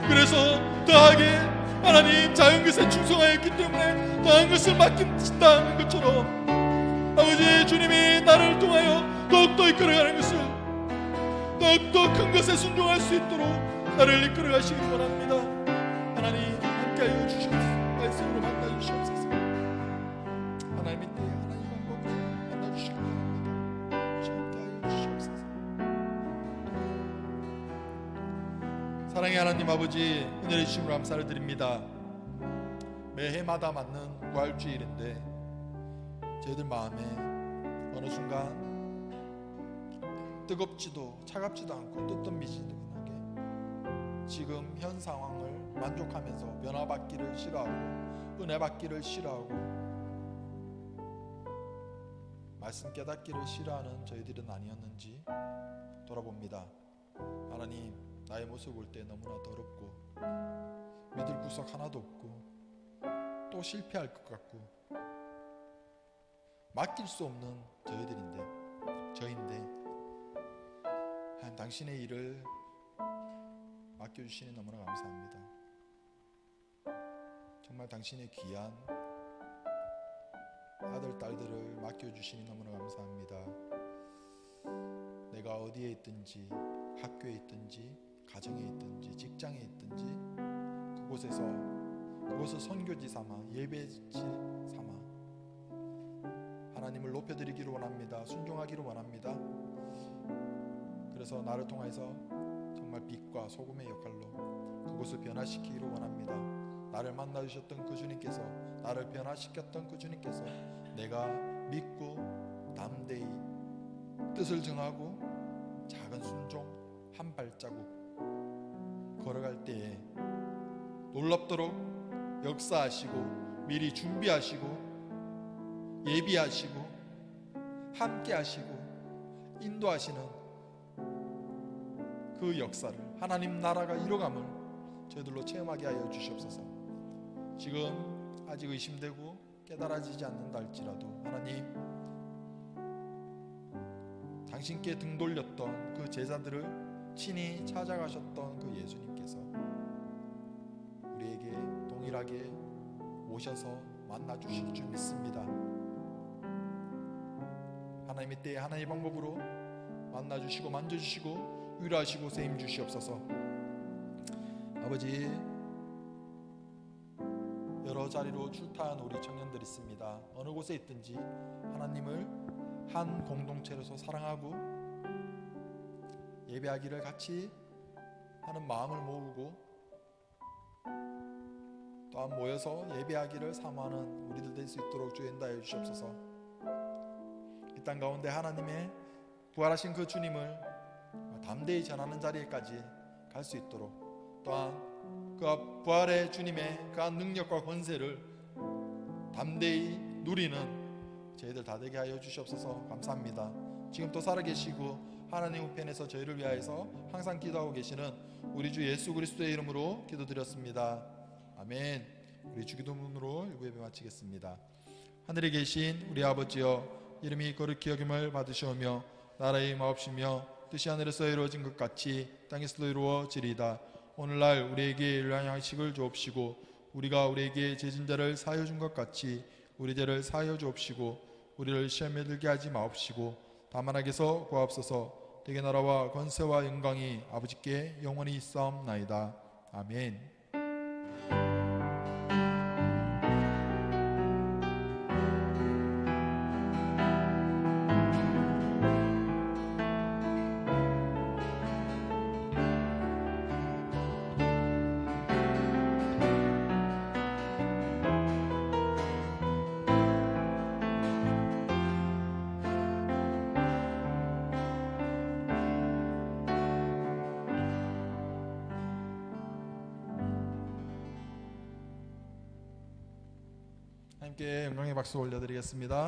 그래서 더하게 하나님 작은 것에 충성하였기 때문에 더한 것을 맡긴다는 것처럼 아버지, 주님이 나를 통하여 더욱더 이끌어가는 것을, 더욱더 큰 것에 순종할 수 있도록 나를 이끌어 가시기 원합니다. 하나님 함께하여 주시옵소서. 말씀으로 만나 주시옵소서. 하나님의 때에 하나님 방법으로 만나 주시기 원합니다. 함께하여 주시옵소서. 사랑의 하나님 아버지, 은혜를 주심으로 감사를 드립니다. 매해마다 맞는 부활주일인데 저희들 마음에 어느 순간 뜨겁지도 차갑지도 않고 뜨뜻미지근하게 지금 현 상황을 만족하면서 변화받기를 싫어하고 은혜 받기를 싫어하고 말씀 깨닫기를 싫어하는 저희들은 아니었는지 돌아봅니다. 하나님, 나의 모습을 볼 때 너무나 더럽고 믿을 구석 하나도 없고 또 실패할 것 같고 맡길 수 없는 저인데 하나님 당신의 일을 맡겨주시니 너무나 감사합니다. 정말 당신의 귀한 아들, 딸들을 맡겨주시니 너무나 감사합니다. 내가 어디에 있든지, 학교에 있든지, 가정에 있든지, 직장에 있든지 그곳을 선교지 삼아, 예배지 삼아 하나님을 높여드리기를 원합니다. 순종하기를 원합니다. 그래서 나를 통해서 정말 빛과 소금의 역할로 그곳을 변화시키기를 원합니다. 나를 만나주셨던 그 주님께서, 나를 변화시켰던 그 주님께서 내가 믿고 담대히 뜻을 정하고 작은 순종 한 발자국 걸어갈 때에 놀랍도록 역사하시고 미리 준비하시고 예비하시고 함께하시고 인도하시는 그 역사를, 하나님 나라가 이뤄감을 저희들로 체험하게 하여 주시옵소서. 지금 아직 의심되고 깨달아지지 않는다 할지라도 하나님, 당신께 등 돌렸던 그 제자들을 친히 찾아가셨던 그 예수님께서 우리에게 동일하게 오셔서 만나 주실 줄 믿습니다. 하나님의 때에 하나님의 방법으로 만나 주시고 만져 주시고 위로하시고 세임 주시옵소서. 아버지, 여러 자리로 출타한 우리 청년들 있습니다. 어느 곳에 있든지 하나님을 한 공동체로서 사랑하고 예배하기를 같이 하는 마음을 모으고 또한 모여서 예배하기를 사모하는 우리들 될 수 있도록 주여 인도하여 주시옵소서. 이 땅 가운데 하나님의 부활하신 그 주님을 담대히 전하는 자리에까지 갈 수 있도록, 또한 그 부활의 주님의 그한 능력과 권세를 담대히 누리는 저희들 다 되게 하여 주시옵소서. 감사합니다. 지금 또 살아계시고 하나님 우편에서 저희를 위하여서 항상 기도하고 계시는 우리 주 예수 그리스도의 이름으로 기도드렸습니다. 아멘. 우리 주기도문으로 일부 예배 마치겠습니다. 하늘에 계신 우리 아버지여, 이름이 거룩히 여김을 받으시오며 나라의 마옵시며 뜻이 하늘에서 이루어진 것 같이 땅에서도 이루어지리이다. 오늘날 우리에게 일용할 양식을 주옵시고 우리가 우리에게 죄진 자를 사하여 준 것 같이 우리 죄를 사하여 주옵시고 우리를 시험에 들게 하지 마옵시고 다만 악에서 구하옵소서. 대개 나라와 권세와 영광이 아버지께 영원히 있사옵나이다. 아멘. 함께 영광의 박수 올려드리겠습니다.